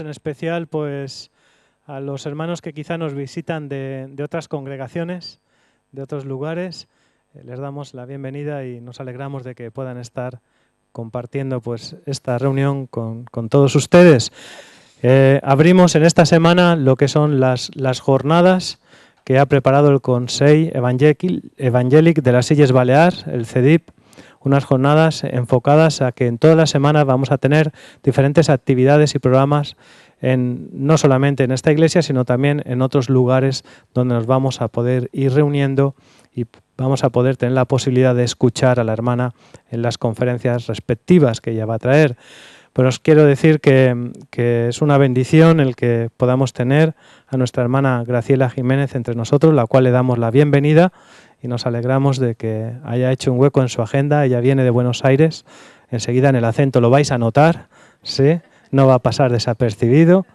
en especial pues a los hermanos que quizá nos visitan de otras congregaciones, de otros lugares. Les damos la bienvenida y nos alegramos de que puedan estar compartiendo pues esta reunión con todos ustedes. Abrimos en esta semana lo que son las jornadas que ha preparado el Consell Evangélic de las Illes Balears, el CEDIP, unas jornadas enfocadas a que en todas las semanas vamos a tener diferentes actividades y programas, no solamente en esta iglesia, sino también en otros lugares donde nos vamos a poder ir reuniendo y vamos a poder tener la posibilidad de escuchar a la hermana en las conferencias respectivas que ella va a traer. Pero os quiero decir que es una bendición el que podamos tener a nuestra hermana Graciela Jiménez entre nosotros, la cual le damos la bienvenida y nos alegramos de que haya hecho un hueco en su agenda. Ella viene de Buenos Aires, enseguida en el acento lo vais a notar, ¿sí? No va a pasar desapercibido.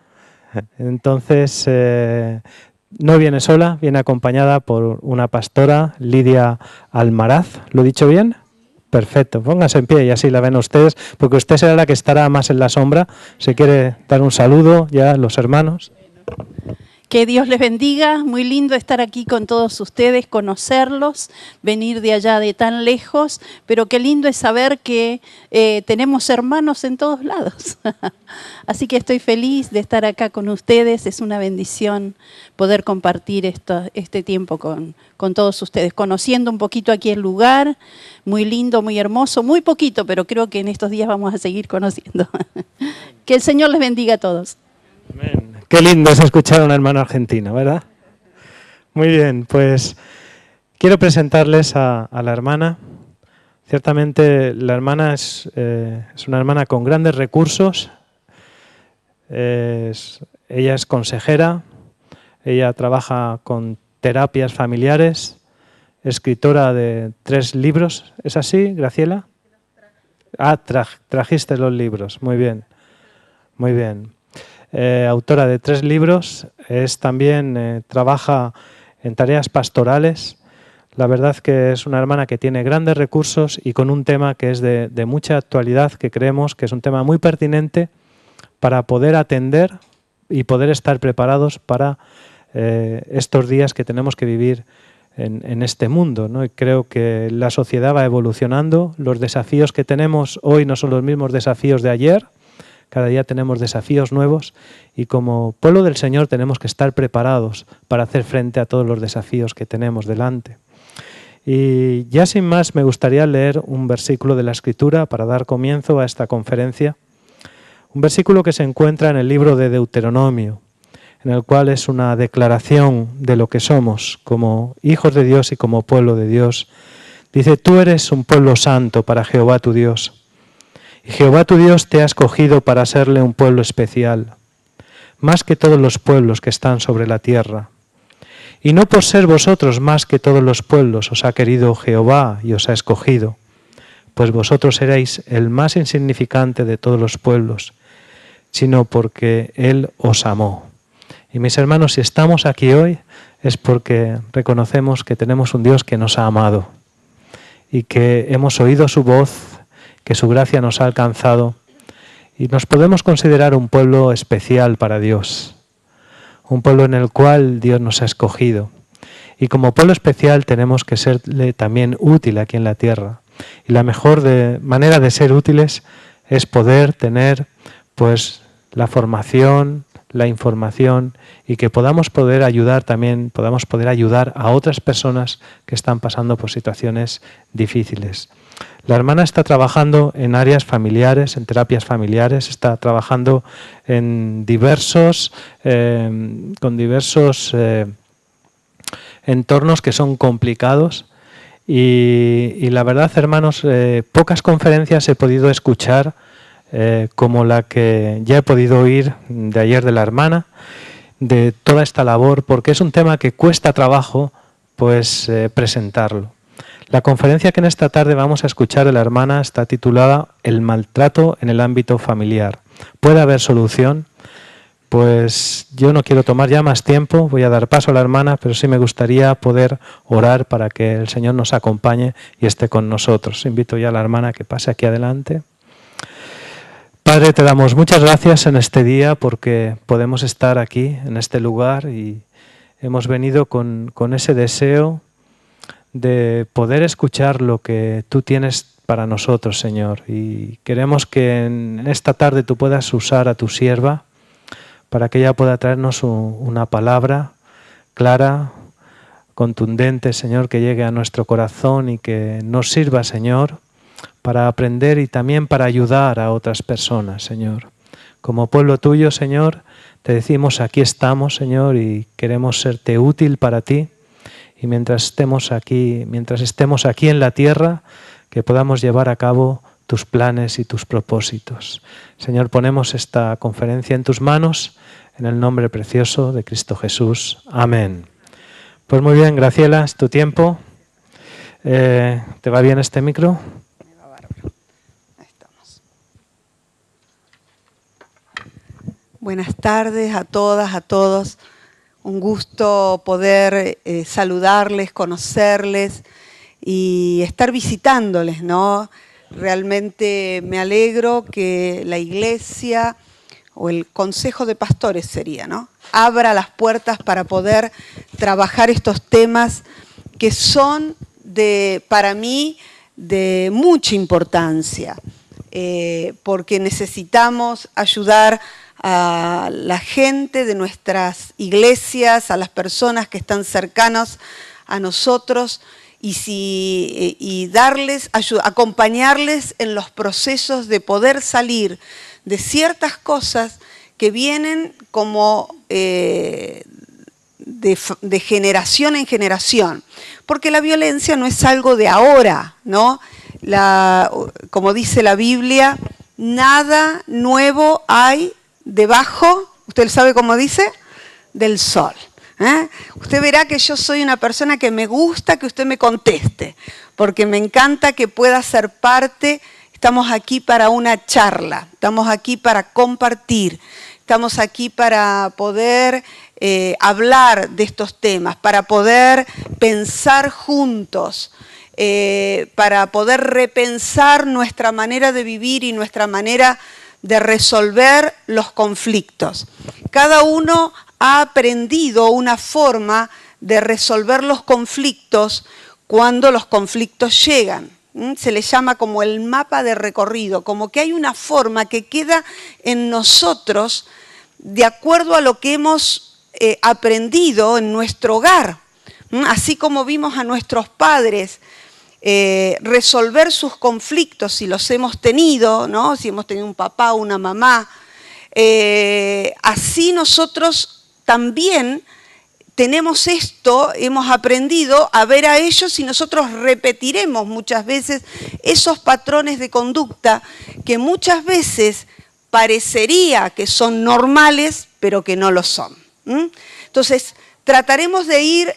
Entonces, no viene sola, viene acompañada por una pastora, Lidia Almaraz. ¿Lo he dicho bien? Perfecto, póngase en pie y así la ven ustedes, porque usted será la que estará más en la sombra. Si quiere dar un saludo ya a los hermanos. Que Dios les bendiga, muy lindo estar aquí con todos ustedes, conocerlos, venir de allá de tan lejos, pero qué lindo es saber que tenemos hermanos en todos lados. Así que estoy feliz de estar acá con ustedes, es una bendición poder compartir este tiempo con todos ustedes, conociendo un poquito aquí el lugar, muy lindo, muy hermoso, muy poquito, pero creo que en estos días vamos a seguir conociendo. Que el Señor les bendiga a todos. Amén. Qué lindo es escuchar a un hermano argentino, ¿verdad? Muy bien, pues quiero presentarles a la hermana. Ciertamente la hermana es una hermana con grandes recursos. Ella es consejera, ella trabaja con terapias familiares, escritora de 3 libros. ¿Es así, Graciela? Ah, trajiste los libros, muy bien, muy bien. Autora de 3 libros, también trabaja en tareas pastorales. La verdad que es una hermana que tiene grandes recursos y con un tema que es de mucha actualidad, que creemos que es un tema muy pertinente para poder atender y poder estar preparados para estos días que tenemos que vivir en este mundo, ¿no? Y creo que la sociedad va evolucionando, los desafíos que tenemos hoy no son los mismos desafíos de ayer. Cada día tenemos desafíos nuevos y como pueblo del Señor tenemos que estar preparados para hacer frente a todos los desafíos que tenemos delante. Y ya sin más me gustaría leer un versículo de la Escritura para dar comienzo a esta conferencia. Un versículo que se encuentra en el libro de Deuteronomio, en el cual es una declaración de lo que somos como hijos de Dios y como pueblo de Dios. Dice, tú eres un pueblo santo para Jehová tu Dios. Y Jehová tu Dios te ha escogido para serle un pueblo especial, más que todos los pueblos que están sobre la tierra. Y no por ser vosotros más que todos los pueblos os ha querido Jehová y os ha escogido, pues vosotros erais el más insignificante de todos los pueblos, sino porque Él os amó. Y mis hermanos, si estamos aquí hoy es porque reconocemos que tenemos un Dios que nos ha amado y que hemos oído su voz, que su gracia nos ha alcanzado y nos podemos considerar un pueblo especial para Dios, un pueblo en el cual Dios nos ha escogido. Y como pueblo especial tenemos que serle también útil aquí en la tierra. Y la mejor manera de ser útiles es poder tener pues la formación, la información y que podamos poder ayudar a otras personas que están pasando por situaciones difíciles. La hermana está trabajando en áreas familiares, en terapias familiares, está trabajando en con diversos entornos que son complicados y la verdad, hermanos, pocas conferencias he podido escuchar como la que ya he podido oír de ayer de la hermana, de toda esta labor, porque es un tema que cuesta trabajo pues presentarlo. La conferencia que en esta tarde vamos a escuchar de la hermana está titulada El maltrato en el ámbito familiar. ¿Puede haber solución? Pues yo no quiero tomar ya más tiempo, voy a dar paso a la hermana, pero sí me gustaría poder orar para que el Señor nos acompañe y esté con nosotros. Invito ya a la hermana que pase aquí adelante. Padre, te damos muchas gracias en este día porque podemos estar aquí, en este lugar, y hemos venido con ese deseo de poder escuchar lo que tú tienes para nosotros, Señor. Y queremos que en esta tarde tú puedas usar a tu sierva para que ella pueda traernos una palabra clara, contundente, Señor, que llegue a nuestro corazón y que nos sirva, Señor, para aprender y también para ayudar a otras personas, Señor. Como pueblo tuyo, Señor, te decimos, aquí estamos, Señor, y queremos serte útil para ti. Y mientras estemos aquí en la tierra, que podamos llevar a cabo tus planes y tus propósitos. Señor, ponemos esta conferencia en tus manos, en el nombre precioso de Cristo Jesús. Amén. Pues muy bien, Graciela, es tu tiempo. ¿Te va bien este micro? Buenas tardes a todas, a todos. Un gusto poder saludarles, conocerles y estar visitándoles, ¿no? Realmente me alegro que la iglesia o el consejo de pastores sería, ¿no?, abra las puertas para poder trabajar estos temas que son para mí de mucha importancia, porque necesitamos ayudar a la gente de nuestras iglesias, a las personas que están cercanas a nosotros y darles, acompañarles en los procesos de poder salir de ciertas cosas que vienen como de generación en generación. Porque la violencia no es algo de ahora, ¿no? Como dice la Biblia, nada nuevo hay debajo, ¿usted sabe cómo dice? Del sol. Usted verá que yo soy una persona que me gusta que usted me conteste, porque me encanta que pueda ser parte. Estamos aquí para una charla, estamos aquí para compartir, estamos aquí para poder hablar de estos temas, para poder pensar juntos, para poder repensar nuestra manera de vivir y nuestra manera de resolver los conflictos. Cada uno ha aprendido una forma de resolver los conflictos cuando los conflictos llegan. Se le llama como el mapa de recorrido, como que hay una forma que queda en nosotros de acuerdo a lo que hemos aprendido en nuestro hogar. Así como vimos a nuestros padres resolver sus conflictos, si los hemos tenido, ¿no? Si hemos tenido un papá o una mamá, así nosotros también tenemos esto, hemos aprendido a ver a ellos y nosotros repetiremos muchas veces esos patrones de conducta que muchas veces parecería que son normales, pero que no lo son. Entonces, trataremos de ir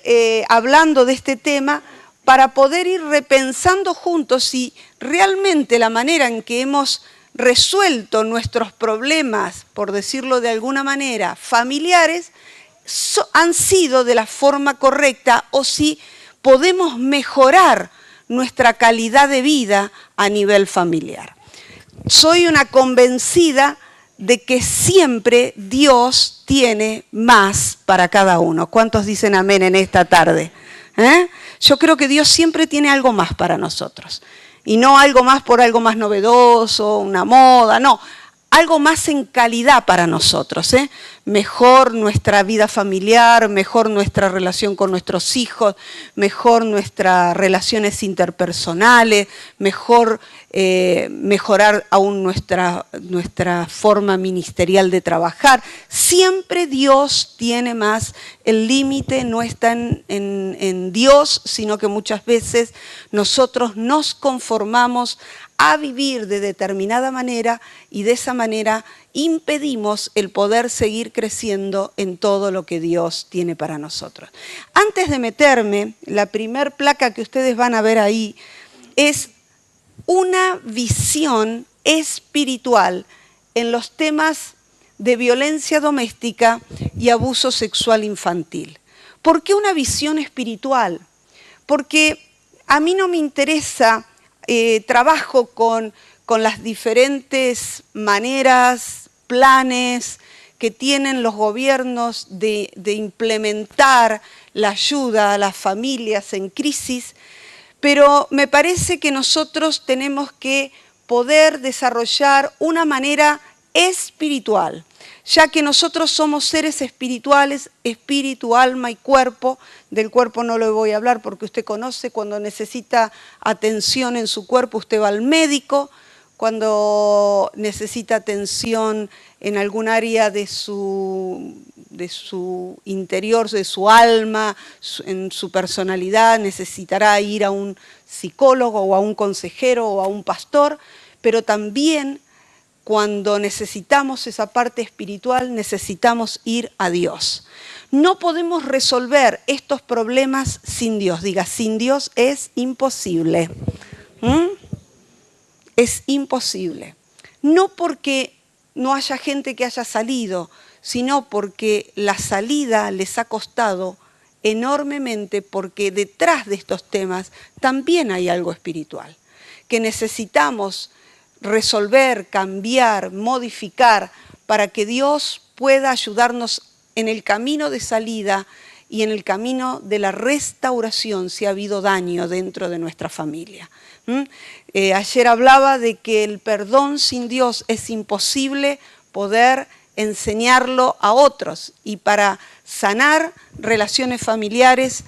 hablando de este tema para poder ir repensando juntos si realmente la manera en que hemos resuelto nuestros problemas, por decirlo de alguna manera, familiares, han sido de la forma correcta o si podemos mejorar nuestra calidad de vida a nivel familiar. Soy una convencida de que siempre Dios tiene más para cada uno. ¿Cuántos dicen amén en esta tarde? Yo creo que Dios siempre tiene algo más para nosotros. Y no algo más por algo más novedoso, una moda, no. Algo más en calidad para nosotros, mejor nuestra vida familiar, mejor nuestra relación con nuestros hijos, mejor nuestras relaciones interpersonales, mejor mejorar aún nuestra forma ministerial de trabajar. Siempre Dios tiene más. El límite no está en Dios, sino que muchas veces nosotros nos conformamos a vivir de determinada manera y de esa manera impedimos el poder seguir creciendo en todo lo que Dios tiene para nosotros. Antes de meterme, la primer placa que ustedes van a ver ahí es una visión espiritual en los temas de violencia doméstica y abuso sexual infantil. ¿Por qué una visión espiritual? Porque a mí no me interesa trabajo con las diferentes maneras, planes que tienen los gobiernos de implementar la ayuda a las familias en crisis, pero me parece que nosotros tenemos que poder desarrollar una manera espiritual, ya que nosotros somos seres espirituales, espíritu, alma y cuerpo. Del cuerpo no le voy a hablar porque usted conoce, cuando necesita atención en su cuerpo usted va al médico, cuando necesita atención en algún área de su interior, de su alma, en su personalidad, necesitará ir a un psicólogo o a un consejero o a un pastor, pero también cuando necesitamos esa parte espiritual, necesitamos ir a Dios. No podemos resolver estos problemas sin Dios. Diga, sin Dios es imposible. Es imposible. No porque no haya gente que haya salido, sino porque la salida les ha costado enormemente, porque detrás de estos temas también hay algo espiritual, que necesitamos resolver, cambiar, modificar, para que Dios pueda ayudarnos en el camino de salida y en el camino de la restauración si ha habido daño dentro de nuestra familia. Ayer hablaba de que el perdón sin Dios es imposible poder enseñarlo a otros, y para sanar relaciones familiares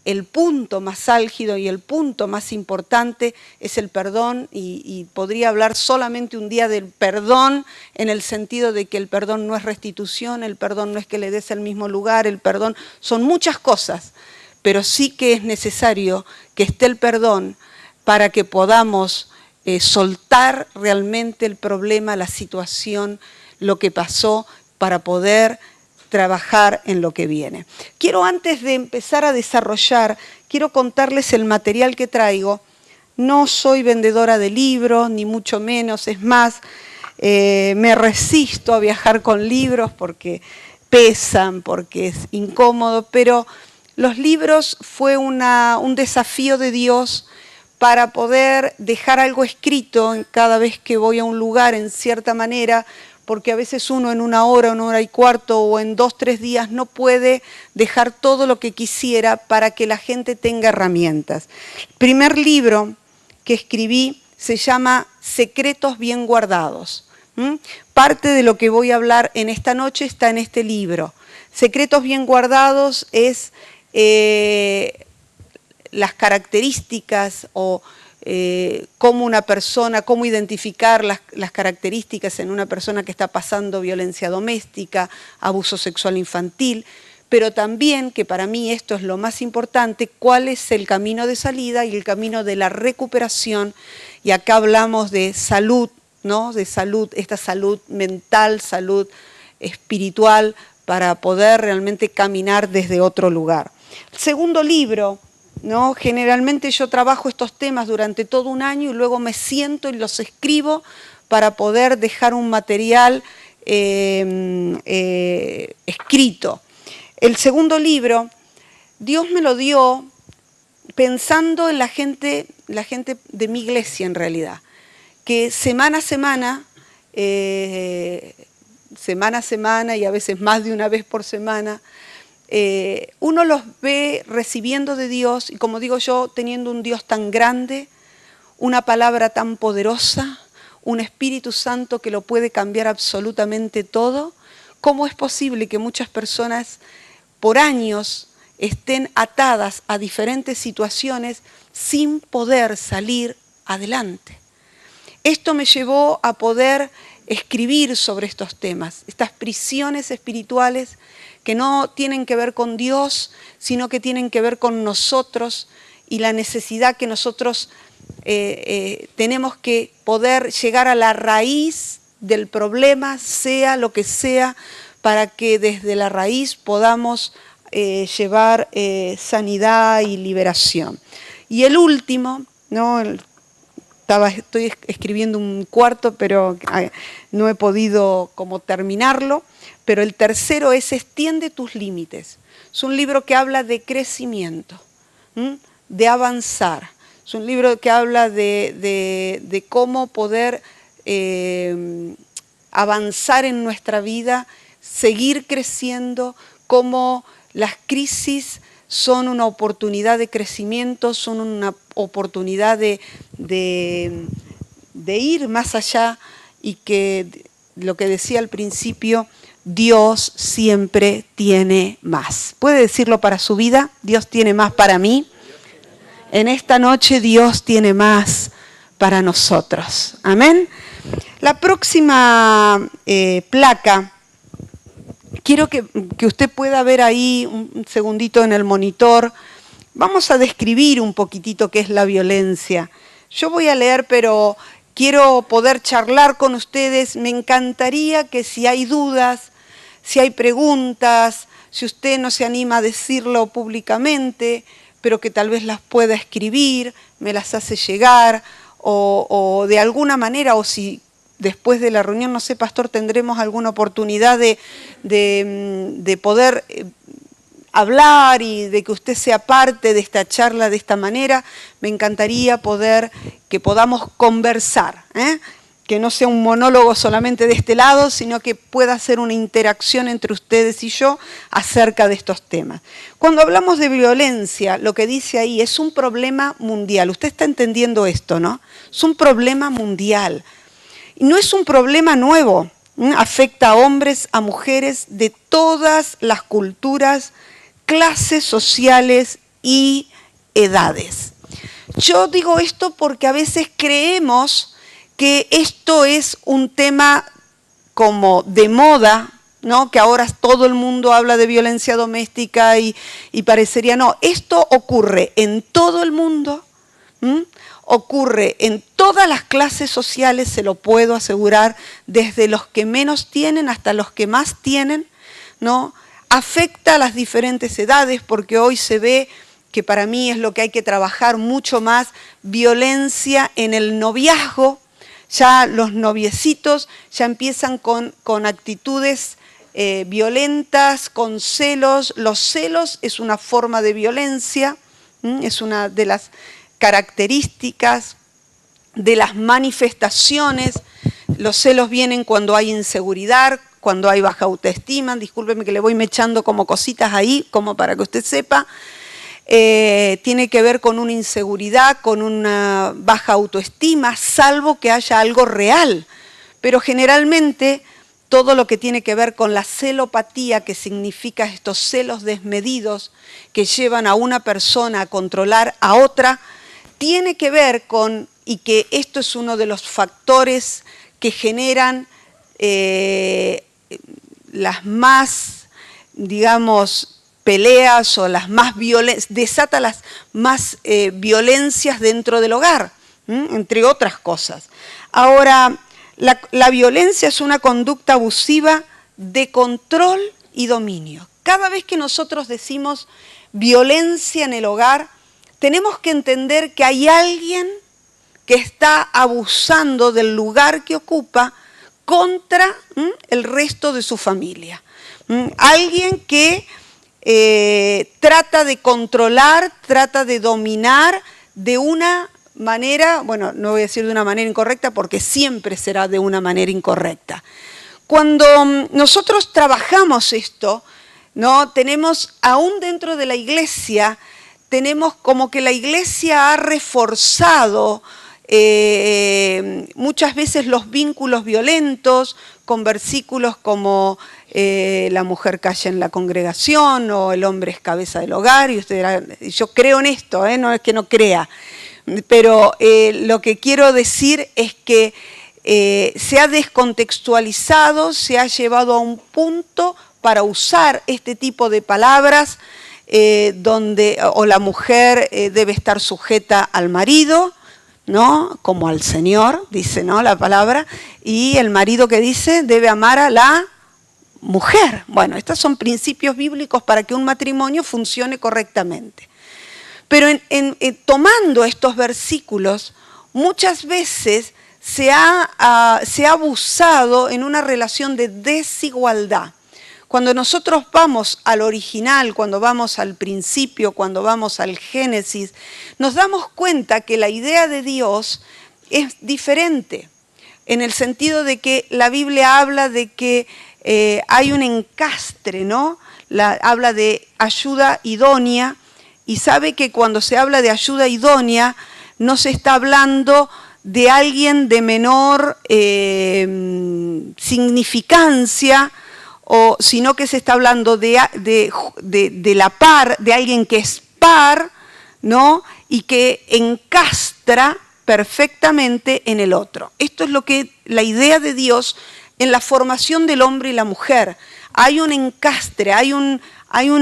el punto más álgido y el punto más importante es el perdón, y podría hablar solamente un día del perdón, en el sentido de que el perdón no es restitución, el perdón no es que le des el mismo lugar, el perdón son muchas cosas, pero sí que es necesario que esté el perdón para que podamos soltar realmente el problema, la situación, lo que pasó, para poder trabajar en lo que viene. Quiero, antes de empezar a desarrollar, quiero contarles el material que traigo. No soy vendedora de libros, ni mucho menos, es más, me resisto a viajar con libros porque pesan, porque es incómodo, pero los libros fue un desafío de Dios para poder dejar algo escrito cada vez que voy a un lugar, en cierta manera, porque a veces uno en una hora y cuarto o en 2, 3 días no puede dejar todo lo que quisiera para que la gente tenga herramientas. El primer libro que escribí se llama Secretos bien guardados. Parte de lo que voy a hablar en esta noche está en este libro. Secretos bien guardados es las características o cómo identificar las características en una persona que está pasando violencia doméstica, abuso sexual infantil, pero también, que para mí esto es lo más importante, cuál es el camino de salida y el camino de la recuperación. Y acá hablamos de salud, ¿no? De salud, esta salud mental, salud espiritual, para poder realmente caminar desde otro lugar. El segundo libro, ¿no? Generalmente yo trabajo estos temas durante todo un año y luego me siento y los escribo para poder dejar un material escrito. El segundo libro, Dios me lo dio pensando en la gente de mi iglesia en realidad, que semana a semana y a veces más de una vez por semana, uno los ve recibiendo de Dios, y como digo yo, teniendo un Dios tan grande, una palabra tan poderosa, un Espíritu Santo que lo puede cambiar absolutamente todo. ¿Cómo es posible que muchas personas por años estén atadas a diferentes situaciones sin poder salir adelante? Esto me llevó a poder escribir sobre estos temas, estas prisiones espirituales que no tienen que ver con Dios, sino que tienen que ver con nosotros y la necesidad que nosotros tenemos que poder llegar a la raíz del problema, sea lo que sea, para que desde la raíz podamos llevar sanidad y liberación. Y el último, ¿no? Estoy escribiendo un cuarto, pero no he podido como terminarlo. Pero el tercero es Extiende tus límites. Es un libro que habla de crecimiento, de avanzar. Es un libro que habla de cómo poder avanzar en nuestra vida, seguir creciendo, cómo las crisis son una oportunidad de crecimiento, son una oportunidad de ir más allá, y que lo que decía al principio, Dios siempre tiene más. ¿Puede decirlo para su vida? Dios tiene más para mí. En esta noche Dios tiene más para nosotros. Amén. La próxima placa, quiero que usted pueda ver ahí un segundito en el monitor. Vamos a describir un poquitito qué es la violencia. Yo voy a leer, pero quiero poder charlar con ustedes. Me encantaría que si hay dudas, si hay preguntas, si usted no se anima a decirlo públicamente, pero que tal vez las pueda escribir, me las hace llegar, o de alguna manera, o si después de la reunión, no sé, pastor, tendremos alguna oportunidad de poder hablar y de que usted sea parte de esta charla de esta manera. Me encantaría que podamos conversar, que no sea un monólogo solamente de este lado, sino que pueda ser una interacción entre ustedes y yo acerca de estos temas. Cuando hablamos de violencia, lo que dice ahí es un problema mundial. Usted está entendiendo esto, ¿no? Es un problema mundial. Y no es un problema nuevo. Afecta a hombres, a mujeres de todas las culturas, clases sociales y edades. Yo digo esto porque a veces creemos que esto es un tema como de moda, ¿no? Que ahora todo el mundo habla de violencia doméstica y parecería no. Esto ocurre en todo el mundo, ocurre en todas las clases sociales, se lo puedo asegurar, desde los que menos tienen hasta los que más tienen, ¿no? Afecta a las diferentes edades, porque hoy se ve, que para mí es lo que hay que trabajar mucho más, violencia en el noviazgo. Ya los noviecitos ya empiezan con actitudes violentas, con celos. Los celos es una forma de violencia, es una de las características, de las manifestaciones. Los celos vienen cuando hay inseguridad, cuando hay baja autoestima. Discúlpeme que le voy mechando como cositas ahí, como para que usted sepa. Tiene que ver con una inseguridad, con una baja autoestima, salvo que haya algo real. Pero generalmente todo lo que tiene que ver con la celopatía, que significa estos celos desmedidos que llevan a una persona a controlar a otra, tiene que ver con, y que esto es uno de los factores que generan las más, digamos, peleas o las más violencias, desata las más violencias dentro del hogar, entre otras cosas. Ahora, la violencia es una conducta abusiva de control y dominio. Cada vez que nosotros decimos violencia en el hogar, tenemos que entender que hay alguien que está abusando del lugar que ocupa contra el resto de su familia. Alguien que trata de controlar, trata de dominar de una manera, bueno, no voy a decir de una manera incorrecta porque siempre será de una manera incorrecta. Cuando nosotros trabajamos esto, ¿no? Tenemos, aún dentro de la iglesia, tenemos como que la iglesia ha reforzado muchas veces los vínculos violentos con versículos como la mujer calla en la congregación o el hombre es cabeza del hogar. Y usted dirá, yo creo en esto, no es que no crea, pero lo que quiero decir es que se ha descontextualizado, se ha llevado a un punto para usar este tipo de palabras donde o la mujer debe estar sujeta al marido, ¿no? Como al Señor, dice, ¿no? La palabra, y el marido que dice debe amar a la mujer. Bueno, estos son principios bíblicos para que un matrimonio funcione correctamente. Pero tomando estos versículos, muchas veces se ha abusado en una relación de desigualdad. Cuando nosotros vamos al original, cuando vamos al principio, cuando vamos al Génesis, nos damos cuenta que la idea de Dios es diferente, en el sentido de que la Biblia habla de que hay un encastre, ¿no? Habla de ayuda idónea, y sabe que cuando se habla de ayuda idónea, no se está hablando de alguien de menor significancia, sino que se está hablando de la par, de alguien que es par, ¿no? Y que encastra perfectamente en el otro. Esto es lo que la idea de Dios en la formación del hombre y la mujer. Hay un encastre, hay un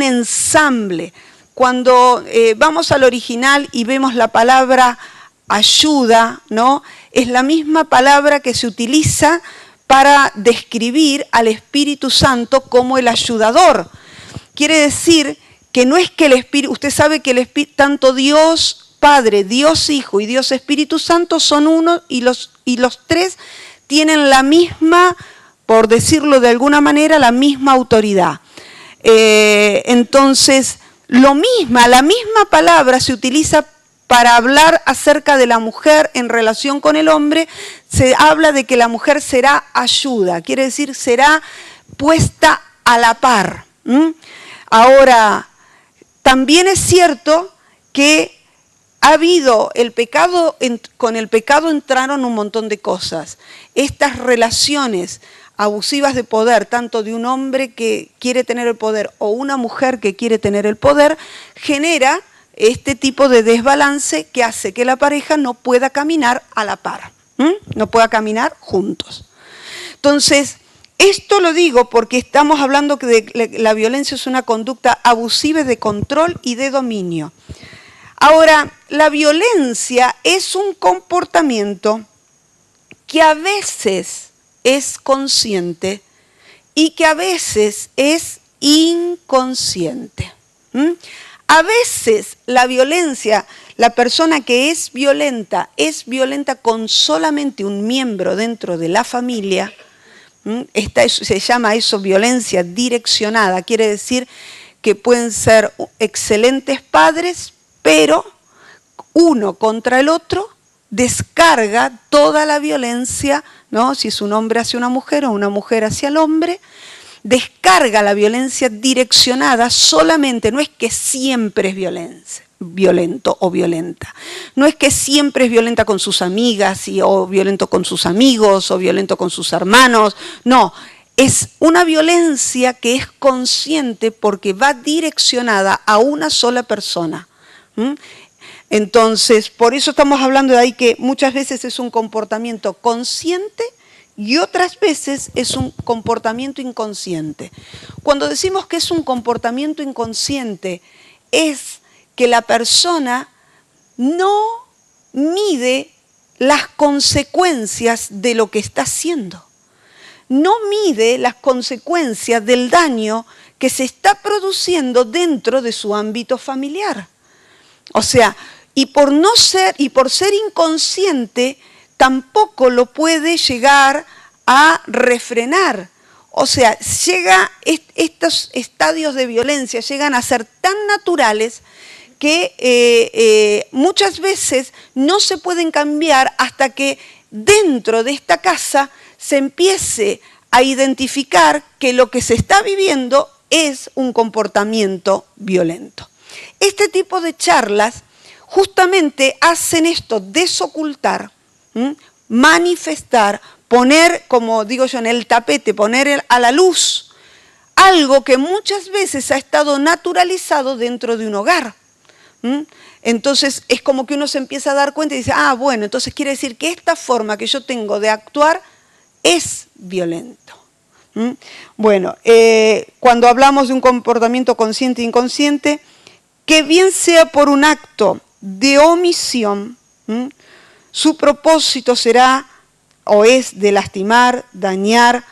ensamble. Cuando vamos al original y vemos la palabra ayuda, ¿no? Es la misma palabra que se utiliza para describir al Espíritu Santo como el ayudador. Quiere decir que no es que el Espíritu, usted sabe que tanto Dios Padre, Dios Hijo y Dios Espíritu Santo son uno, y los tres tienen la misma, por decirlo de alguna manera, la misma autoridad. Entonces, la misma palabra se utiliza para hablar acerca de la mujer en relación con el hombre. Se habla de que la mujer será ayuda, quiere decir será puesta a la par. Ahora, también es cierto que ha habido el pecado, con el pecado entraron un montón de cosas. Estas relaciones abusivas de poder, tanto de un hombre que quiere tener el poder o una mujer que quiere tener el poder, genera este tipo de desbalance que hace que la pareja no pueda caminar a la par, no pueda caminar juntos. Entonces, esto lo digo porque estamos hablando que la violencia es una conducta abusiva de control y de dominio. Ahora, la violencia es un comportamiento que a veces es consciente y que a veces es inconsciente. A veces la violencia, la persona que es violenta con solamente un miembro dentro de la familia. Se llama eso violencia direccionada. Quiere decir que pueden ser excelentes padres, pero uno contra el otro descarga toda la violencia, ¿no? Si es un hombre hacia una mujer o una mujer hacia el hombre, descarga la violencia direccionada solamente, no es que siempre es violento o violenta, no es que siempre es violenta con sus amigas o violento con sus amigos o violento con sus hermanos, no, es una violencia que es consciente porque va direccionada a una sola persona. Entonces, por eso estamos hablando de ahí que muchas veces es un comportamiento consciente y otras veces es un comportamiento inconsciente. Cuando decimos que es un comportamiento inconsciente, es que la persona no mide las consecuencias de lo que está haciendo. No mide las consecuencias del daño que se está produciendo dentro de su ámbito familiar. O sea, y por ser inconsciente, tampoco lo puede llegar a refrenar. O sea, estos estadios de violencia llegan a ser tan naturales que muchas veces no se pueden cambiar hasta que dentro de esta casa se empiece a identificar que lo que se está viviendo es un comportamiento violento. Este tipo de charlas justamente hacen esto, desocultar, manifestar, poner, como digo yo, en el tapete, poner a la luz algo que muchas veces ha estado naturalizado dentro de un hogar. Entonces es como que uno se empieza a dar cuenta y dice, bueno, entonces quiere decir que esta forma que yo tengo de actuar es violento. Bueno, cuando hablamos de un comportamiento consciente e inconsciente, que bien sea por un acto de omisión, su propósito será o es de lastimar, dañar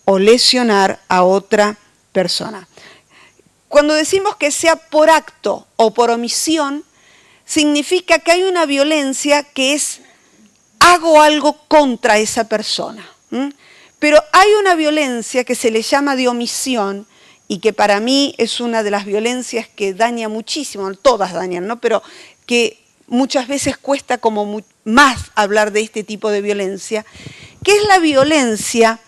o lesionar a otra persona. Cuando decimos que sea por acto o por omisión, significa que hay una violencia que es hago algo contra esa persona. Pero hay una violencia que se le llama de omisión, y que para mí es una de las violencias que daña muchísimo, todas dañan, ¿no? Pero que muchas veces cuesta como más hablar de este tipo de violencia, que es la violencia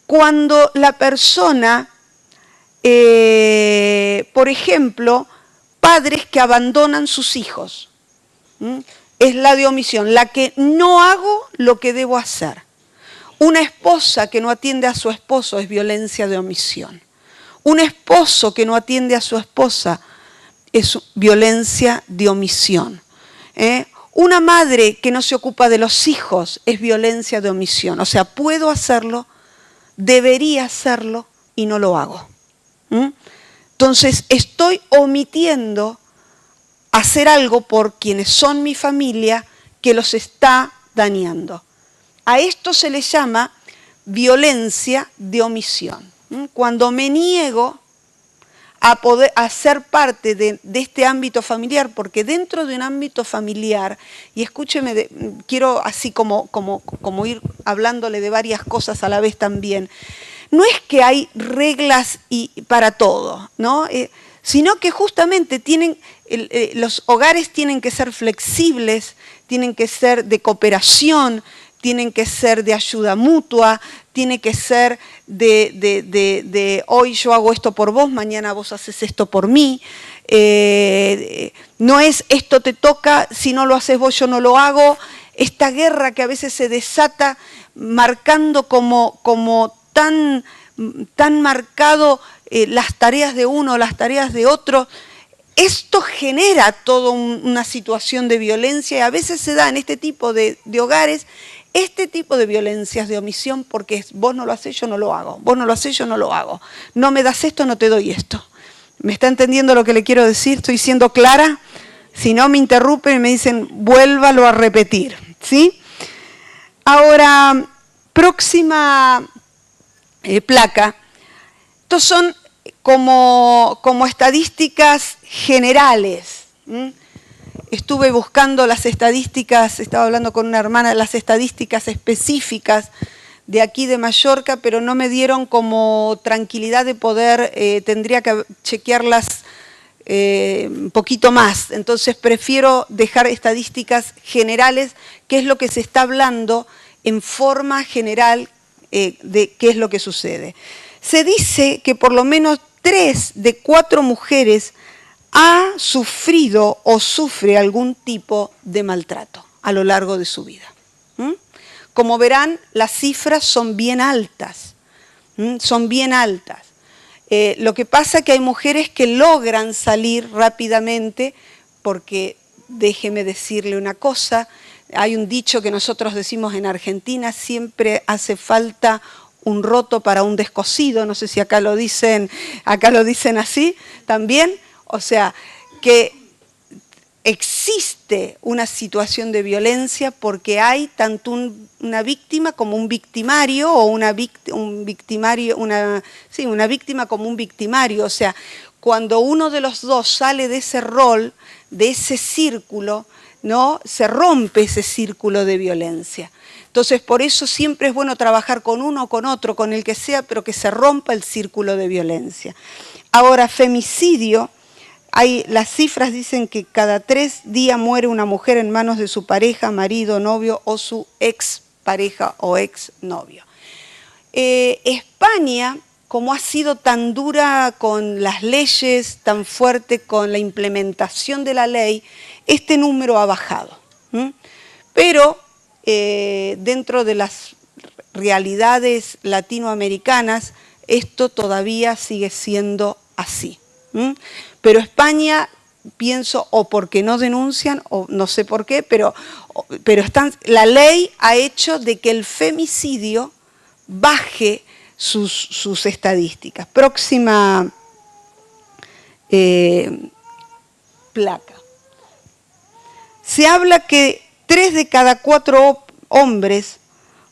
cuando la persona, por ejemplo, padres que abandonan sus hijos. Es la de omisión, la que no hago lo que debo hacer. Una esposa que no atiende a su esposo es violencia de omisión. Un esposo que no atiende a su esposa es violencia de omisión. Una madre que no se ocupa de los hijos es violencia de omisión. O sea, puedo hacerlo, debería hacerlo y no lo hago. Entonces, estoy omitiendo hacer algo por quienes son mi familia que los está dañando. A esto se le llama violencia de omisión. Cuando me niego a ser parte de este ámbito familiar, porque dentro de un ámbito familiar, y escúcheme, quiero así como ir hablándole de varias cosas a la vez también, no es que hay reglas para todo, ¿no? Sino que justamente los hogares tienen que ser flexibles, tienen que ser de cooperación, tienen que ser de ayuda mutua, tiene que ser de hoy yo hago esto por vos, mañana vos haces esto por mí. No es esto te toca, si no lo haces vos yo no lo hago. Esta guerra que a veces se desata marcando como tan marcado las tareas de uno, las tareas de otro. Esto genera toda una situación de violencia y a veces se da en este tipo de hogares este tipo de violencias de omisión porque es vos no lo haces, yo no lo hago. Vos no lo haces, yo no lo hago. No me das esto, no te doy esto. ¿Me está entendiendo lo que le quiero decir? ¿Estoy siendo clara? Si no, me interrumpen y me dicen, vuélvalo a repetir. ¿Sí? Ahora, próxima placa. Estos son como estadísticas generales. Estuve buscando las estadísticas, estaba hablando con una hermana, las estadísticas específicas de aquí de Mallorca, pero no me dieron como tranquilidad de poder, tendría que chequearlas un poquito más. Entonces prefiero dejar estadísticas generales, que es lo que se está hablando en forma general de qué es lo que sucede. Se dice que por lo menos 3 de 4 mujeres ha sufrido o sufre algún tipo de maltrato a lo largo de su vida. Como verán, las cifras son bien altas. Son bien altas. Lo que pasa es que hay mujeres que logran salir rápidamente porque, déjeme decirle una cosa, hay un dicho que nosotros decimos en Argentina, siempre hace falta un roto para un descosido, no sé si acá lo dicen así también. O sea, que existe una situación de violencia porque hay tanto una víctima como un victimario o una víctima como un victimario. O sea, cuando uno de los dos sale de ese rol, de ese círculo, ¿no? Se rompe ese círculo de violencia. Entonces, por eso siempre es bueno trabajar con uno o con otro, con el que sea, pero que se rompa el círculo de violencia. Ahora, femicidio. Las cifras dicen que cada 3 días muere una mujer en manos de su pareja, marido, novio o su expareja o exnovio. España, como ha sido tan dura con las leyes, tan fuerte con la implementación de la ley, este número ha bajado. Pero dentro de las realidades latinoamericanas, esto todavía sigue siendo así. Pero España, pienso, o porque no denuncian, o no sé por qué, pero la ley ha hecho de que el femicidio baje sus estadísticas. Próxima placa. Se habla que 3 de cada 4 hombres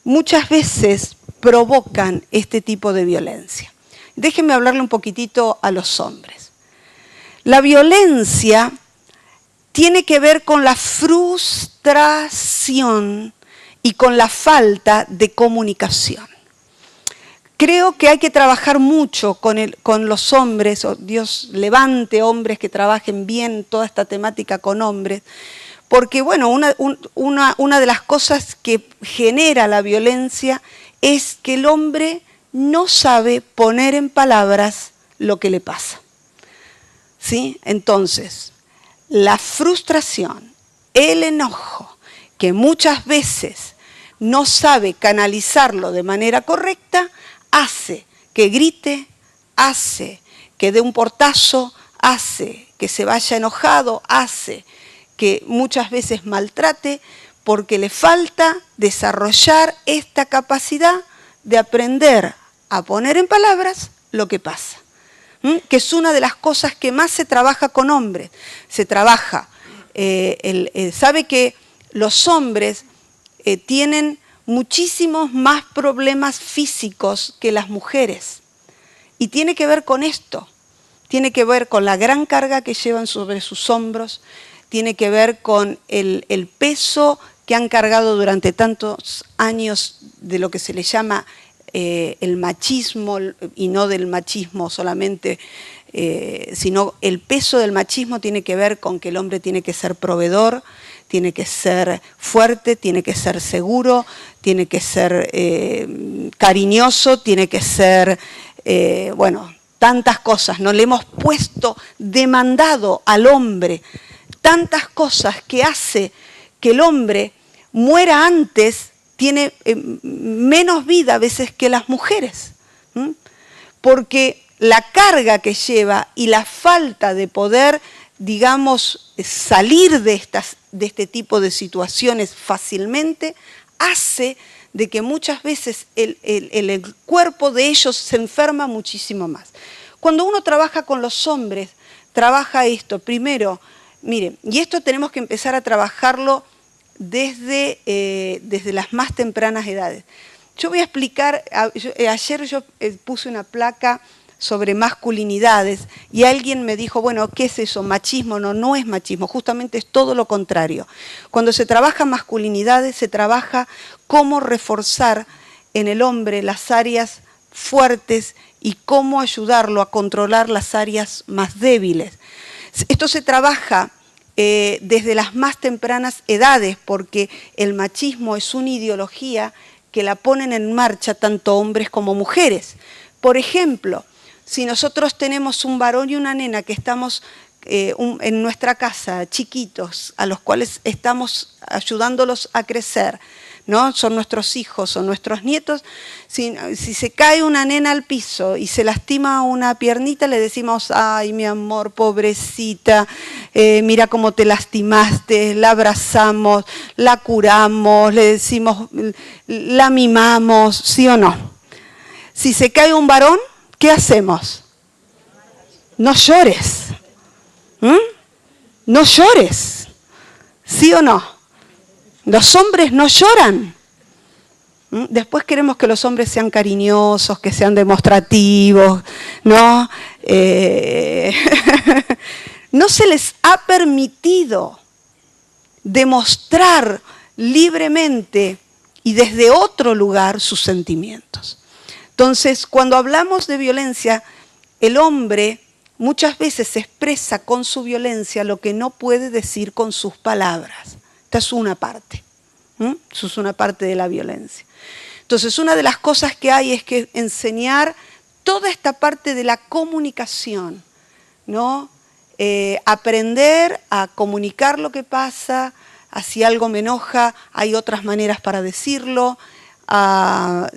muchas veces provocan este tipo de violencia. Déjenme hablarle un poquitito a los hombres. La violencia tiene que ver con la frustración y con la falta de comunicación. Creo que hay que trabajar mucho con los hombres, o Dios levante hombres que trabajen bien toda esta temática con hombres, porque bueno, una de las cosas que genera la violencia es que el hombre no sabe poner en palabras lo que le pasa. ¿Sí? Entonces, la frustración, el enojo, que muchas veces no sabe canalizarlo de manera correcta, hace que grite, hace que dé un portazo, hace que se vaya enojado, hace que muchas veces maltrate, porque le falta desarrollar esta capacidad de aprender a poner en palabras lo que pasa. Que es una de las cosas que más se trabaja con hombres. Se trabaja, sabe que los hombres tienen muchísimos más problemas físicos que las mujeres. Y tiene que ver con esto. Tiene que ver con la gran carga que llevan sobre sus hombros. Tiene que ver con el peso que han cargado durante tantos años de lo que se le llama el machismo, y no del machismo solamente, sino el peso del machismo tiene que ver con que el hombre tiene que ser proveedor, tiene que ser fuerte, tiene que ser seguro, tiene que ser cariñoso, tiene que ser, bueno, tantas cosas. No le hemos puesto, demandado al hombre tantas cosas que hace que el hombre muera antes, tiene menos vida a veces que las mujeres. Porque la carga que lleva y la falta de poder, digamos, salir de este tipo de situaciones fácilmente, hace de que muchas veces el cuerpo de ellos se enferma muchísimo más. Cuando uno trabaja con los hombres, trabaja esto. Primero, miren, y esto tenemos que empezar a trabajarlo desde las más tempranas edades. Yo voy a explicar, ayer yo puse una placa sobre masculinidades y alguien me dijo, bueno, ¿qué es eso? ¿Machismo? No, no es machismo, justamente es todo lo contrario. Cuando se trabaja masculinidades, se trabaja cómo reforzar en el hombre las áreas fuertes y cómo ayudarlo a controlar las áreas más débiles. Esto se trabaja desde las más tempranas edades, porque el machismo es una ideología que la ponen en marcha tanto hombres como mujeres. Por ejemplo, si nosotros tenemos un varón y una nena que estamos en nuestra casa, chiquitos, a los cuales estamos ayudándolos a crecer, ¿no? Son nuestros hijos o nuestros nietos. Si se cae una nena al piso y se lastima una piernita, le decimos, ay, mi amor, pobrecita, mira cómo te lastimaste, la abrazamos, la curamos, le decimos, la mimamos, ¿sí o no? Si se cae un varón, ¿qué hacemos? No llores. No llores. ¿Sí o no? Los hombres no lloran. Después queremos que los hombres sean cariñosos, que sean demostrativos, ¿no? No se les ha permitido demostrar libremente y desde otro lugar sus sentimientos. Entonces, cuando hablamos de violencia, el hombre muchas veces expresa con su violencia lo que no puede decir con sus palabras. Esta es una parte. Eso es una parte de la violencia. Entonces, una de las cosas que hay es que enseñar toda esta parte de la comunicación, ¿no? Aprender a comunicar lo que pasa, si algo me enoja, hay otras maneras para decirlo.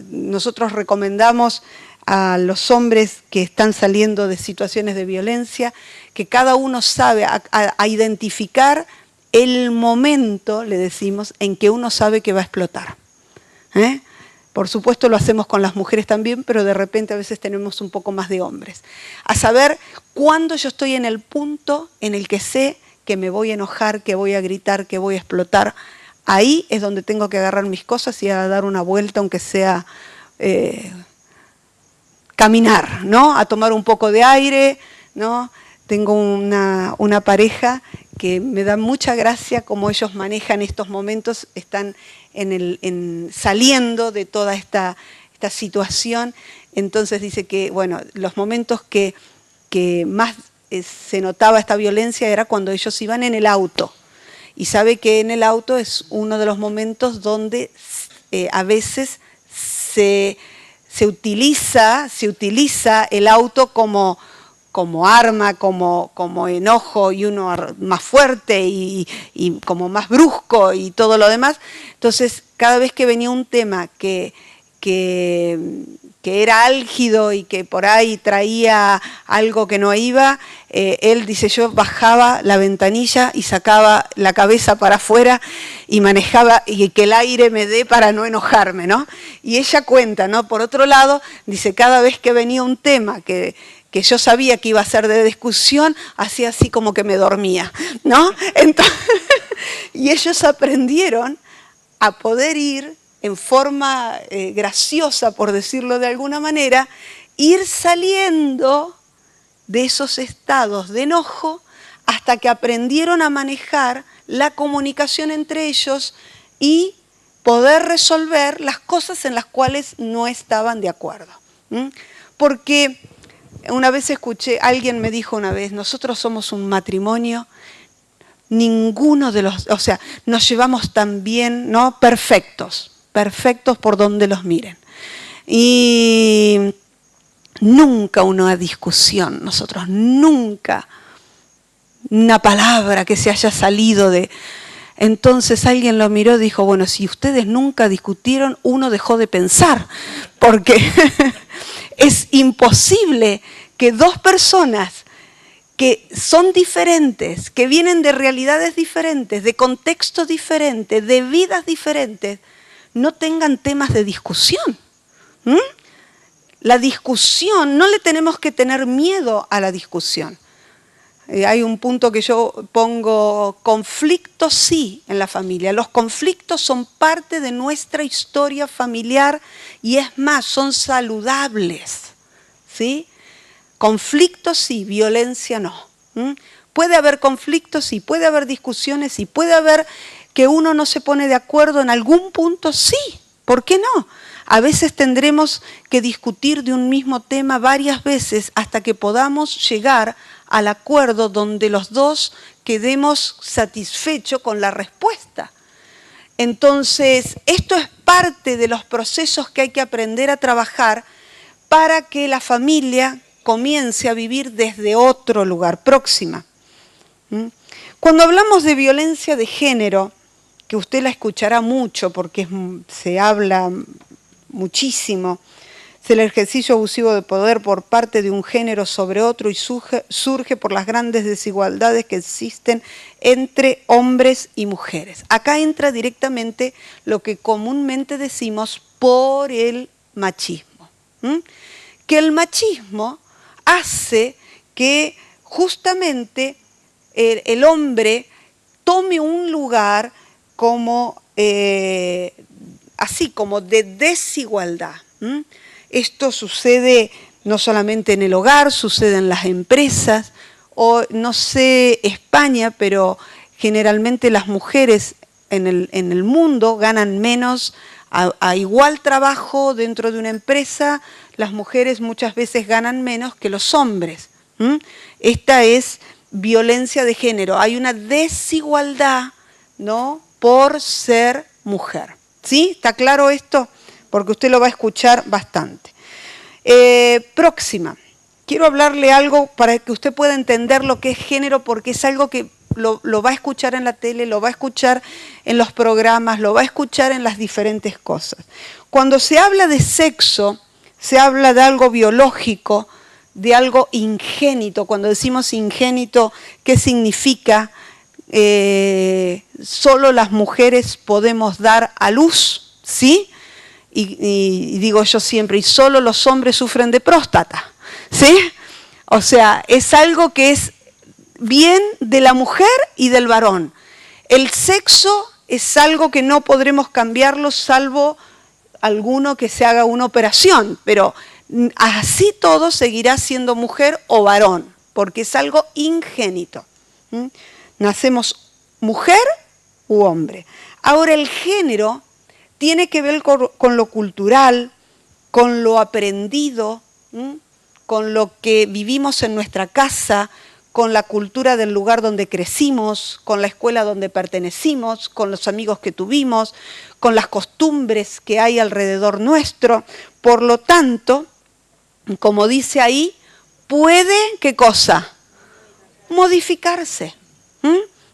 Nosotros recomendamos a los hombres que están saliendo de situaciones de violencia que cada uno sabe a identificar el momento, le decimos, en que uno sabe que va a explotar. Por supuesto lo hacemos con las mujeres también, pero de repente a veces tenemos un poco más de hombres. A saber cuándo yo estoy en el punto en el que sé que me voy a enojar, que voy a gritar, que voy a explotar. Ahí es donde tengo que agarrar mis cosas y a dar una vuelta, aunque sea caminar, ¿no? A tomar un poco de aire, ¿no? Tengo una pareja que me da mucha gracia cómo ellos manejan estos momentos, están saliendo de toda esta esta situación. Entonces dice que, bueno, los momentos que más se notaba esta violencia era cuando ellos iban en el auto. Y sabe que en el auto es uno de los momentos donde a veces se utiliza el auto como arma, como enojo, y uno más fuerte y como más brusco y todo lo demás. Entonces, cada vez que venía un tema que era álgido y que por ahí traía algo que no iba, él dice, yo bajaba la ventanilla y sacaba la cabeza para afuera y manejaba y que el aire me dé para no enojarme, ¿no? Y ella cuenta, ¿no? Por otro lado, dice, cada vez que venía un tema que yo sabía que iba a ser de discusión, hacía así como que me dormía, ¿no? Entonces, y ellos aprendieron a poder ir en forma graciosa, por decirlo de alguna manera, ir saliendo de esos estados de enojo hasta que aprendieron a manejar la comunicación entre ellos y poder resolver las cosas en las cuales no estaban de acuerdo. Porque una vez escuché, alguien me dijo una vez, nosotros somos un matrimonio, ninguno de los, o sea, nos llevamos tan bien, ¿no? Perfectos por donde los miren. Y nunca una discusión, nosotros nunca una palabra que se haya salido de... Entonces alguien lo miró y dijo, bueno, si ustedes nunca discutieron, uno dejó de pensar, porque es imposible que dos personas que son diferentes, que vienen de realidades diferentes, de contextos diferentes, de vidas diferentes, no tengan temas de discusión. La discusión, no le tenemos que tener miedo a la discusión. Hay un punto que yo pongo, conflictos sí en la familia. Los conflictos son parte de nuestra historia familiar y es más, son saludables, ¿sí? Conflictos sí, violencia no. Puede haber conflictos sí, puede haber discusiones sí, puede haber que uno no se pone de acuerdo en algún punto sí, ¿por qué no? A veces tendremos que discutir de un mismo tema varias veces hasta que podamos llegar al acuerdo donde los dos quedemos satisfechos con la respuesta. Entonces, esto es parte de los procesos que hay que aprender a trabajar para que la familia comience a vivir desde otro lugar, próxima. Cuando hablamos de violencia de género, que usted la escuchará mucho porque se habla muchísimo, es el ejercicio abusivo de poder por parte de un género sobre otro y surge por las grandes desigualdades que existen entre hombres y mujeres. Acá entra directamente lo que comúnmente decimos por el machismo. Que el machismo hace que justamente el hombre tome un lugar como así como de desigualdad. Esto sucede no solamente en el hogar, sucede en las empresas, o no sé España, pero generalmente las mujeres en el mundo ganan menos a igual trabajo dentro de una empresa, las mujeres muchas veces ganan menos que los hombres. Esta es violencia de género, hay una desigualdad, ¿no?, por ser mujer. ¿Sí? ¿Está claro esto? Porque usted lo va a escuchar bastante. Próxima. Quiero hablarle algo para que usted pueda entender lo que es género, porque es algo que lo va a escuchar en la tele, lo va a escuchar en los programas, lo va a escuchar en las diferentes cosas. Cuando se habla de sexo, se habla de algo biológico, de algo ingénito. Cuando decimos ingénito, ¿qué significa? Solo las mujeres podemos dar a luz, ¿sí? Y digo yo siempre, y solo los hombres sufren de próstata, ¿sí? O sea, es algo que es bien de la mujer y del varón. El sexo es algo que no podremos cambiarlo salvo alguno que se haga una operación, pero así todo seguirá siendo mujer o varón, porque es algo ingénito. Nacemos mujer u hombre. Ahora el género tiene que ver con lo cultural, con lo aprendido, con lo que vivimos en nuestra casa, con la cultura del lugar donde crecimos, con la escuela donde pertenecimos, con los amigos que tuvimos, con las costumbres que hay alrededor nuestro. Por lo tanto, como dice ahí, puede, ¿qué cosa? Modificarse.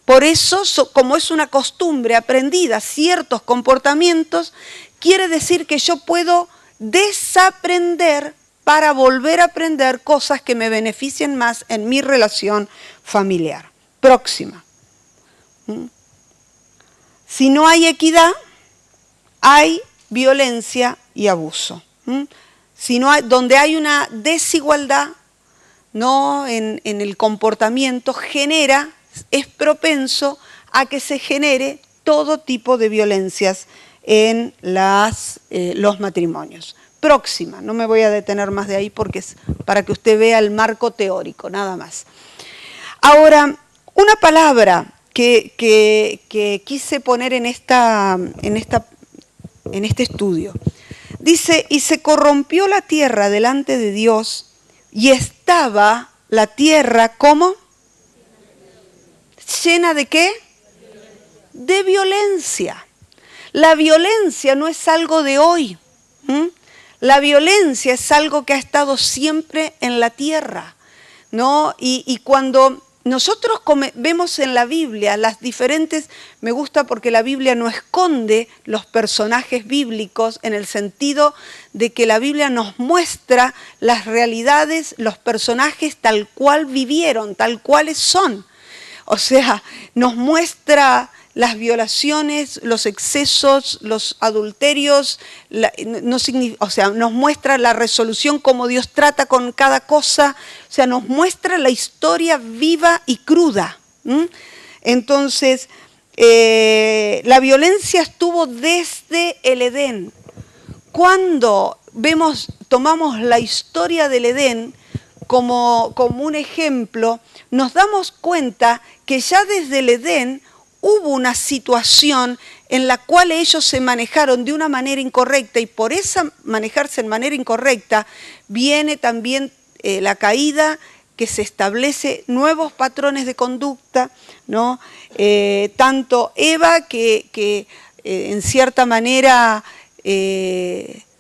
Por eso, como es una costumbre aprendida, ciertos comportamientos, quiere decir que yo puedo desaprender para volver a aprender cosas que me beneficien más en mi relación familiar. Próxima. Si no hay equidad, hay violencia y abuso. Si no hay, donde hay una desigualdad, ¿no? en el comportamiento, es propenso a que se genere todo tipo de violencias en los matrimonios. Próxima, no me voy a detener más de ahí porque es para que usted vea el marco teórico, nada más. Ahora, una palabra que quise poner en este estudio. Dice, y se corrompió la tierra delante de Dios y estaba la tierra, ¿cómo? ¿Llena de qué? De violencia. La violencia no es algo de hoy. La violencia es algo que ha estado siempre en la tierra, ¿no? Y cuando nosotros vemos en la Biblia las diferentes, me gusta porque la Biblia no esconde los personajes bíblicos en el sentido de que la Biblia nos muestra las realidades, los personajes tal cual vivieron, tal cuales son. O sea, nos muestra las violaciones, los excesos, los adulterios, nos muestra la resolución, cómo Dios trata con cada cosa, o sea, nos muestra la historia viva y cruda. Entonces, la violencia estuvo desde el Edén. Cuando tomamos la historia del Edén como un ejemplo, nos damos cuenta que ya desde el Edén hubo una situación en la cual ellos se manejaron de una manera incorrecta y por esa manejarse en manera incorrecta viene también la caída, que se establece nuevos patrones de conducta, ¿no? Tanto Eva que en cierta manera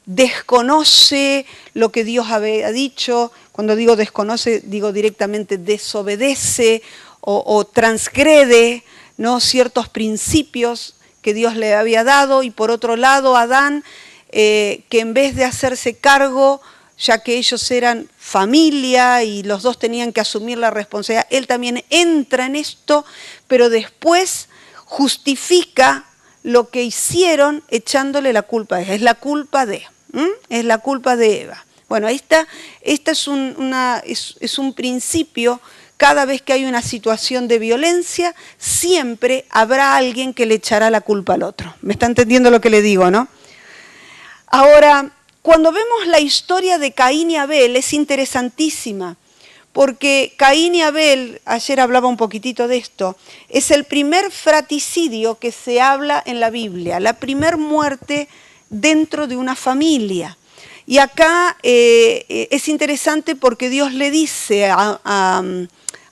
desconoce lo que Dios había dicho. Cuando digo desconoce, digo directamente desobedece o transgrede, ¿no? Ciertos principios que Dios le había dado, y por otro lado Adán, que en vez de hacerse cargo, ya que ellos eran familia y los dos tenían que asumir la responsabilidad, él también entra en esto, pero después justifica lo que hicieron echándole la culpa a ella. Es la culpa de Eva. Bueno, esta es un principio. Cada vez que hay una situación de violencia, siempre habrá alguien que le echará la culpa al otro. ¿Me está entendiendo lo que le digo, no? Ahora, cuando vemos la historia de Caín y Abel, es interesantísima, porque Caín y Abel, ayer hablaba un poquitito de esto, es el primer fratricidio que se habla en la Biblia, la primer muerte dentro de una familia. Y acá es interesante porque Dios le dice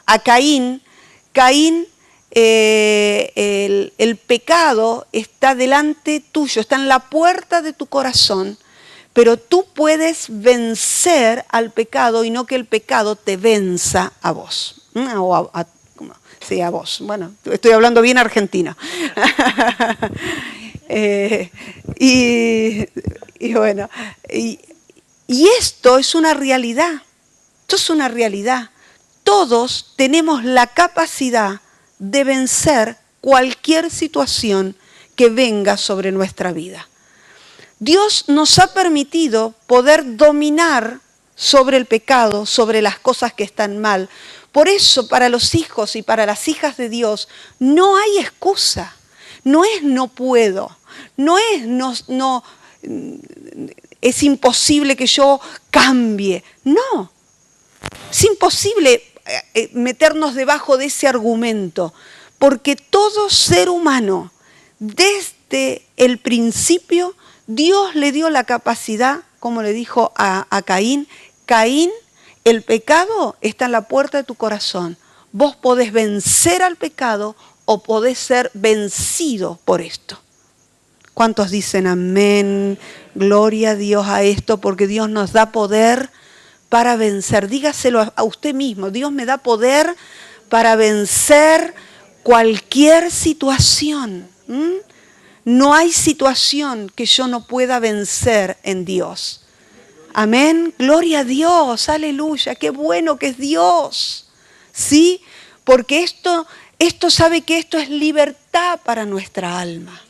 a Caín, el pecado está delante tuyo, está en la puerta de tu corazón, pero tú puedes vencer al pecado y no que el pecado te venza a vos. Sí, a vos. Bueno, estoy hablando bien argentino. Y esto es una realidad. Esto es una realidad. Todos tenemos la capacidad de vencer cualquier situación que venga sobre nuestra vida. Dios nos ha permitido poder dominar sobre el pecado, sobre las cosas que están mal. Por eso, para los hijos y para las hijas de Dios, no hay excusa. No es no puedo. No es imposible que yo cambie. No. Es imposible meternos debajo de ese argumento, porque todo ser humano, desde el principio, Dios le dio la capacidad como le dijo a Caín, Caín, el pecado está en la puerta de tu corazón. Vos podés vencer al pecado o podés ser vencido por esto. ¿Cuántos dicen amén? Gloria a Dios a esto, porque Dios nos da poder para vencer. Dígaselo a usted mismo, Dios me da poder para vencer cualquier situación. No hay situación que yo no pueda vencer en Dios. Amén, gloria a Dios, aleluya, qué bueno que es Dios. ¿Sí? Porque esto sabe que esto es libertad para nuestra alma.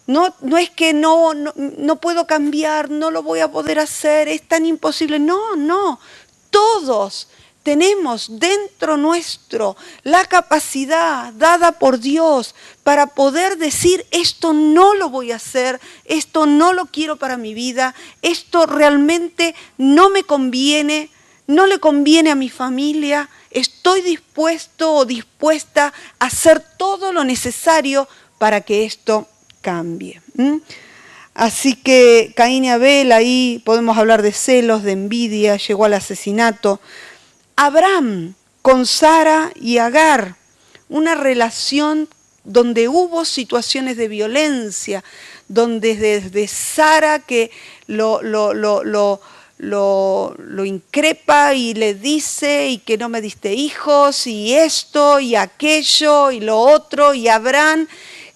No es que no puedo cambiar, no lo voy a poder hacer, es tan imposible. No, todos tenemos dentro nuestro la capacidad dada por Dios para poder decir esto no lo voy a hacer, esto no lo quiero para mi vida, esto realmente no me conviene, no le conviene a mi familia, estoy dispuesto o dispuesta a hacer todo lo necesario para que esto cambie. Así que Caín y Abel, ahí podemos hablar de celos, de envidia, llegó al asesinato. Abraham con Sara y Agar, una relación donde hubo situaciones de violencia, donde desde Sara que lo increpa y le dice y que no me diste hijos y esto y aquello y lo otro, y Abraham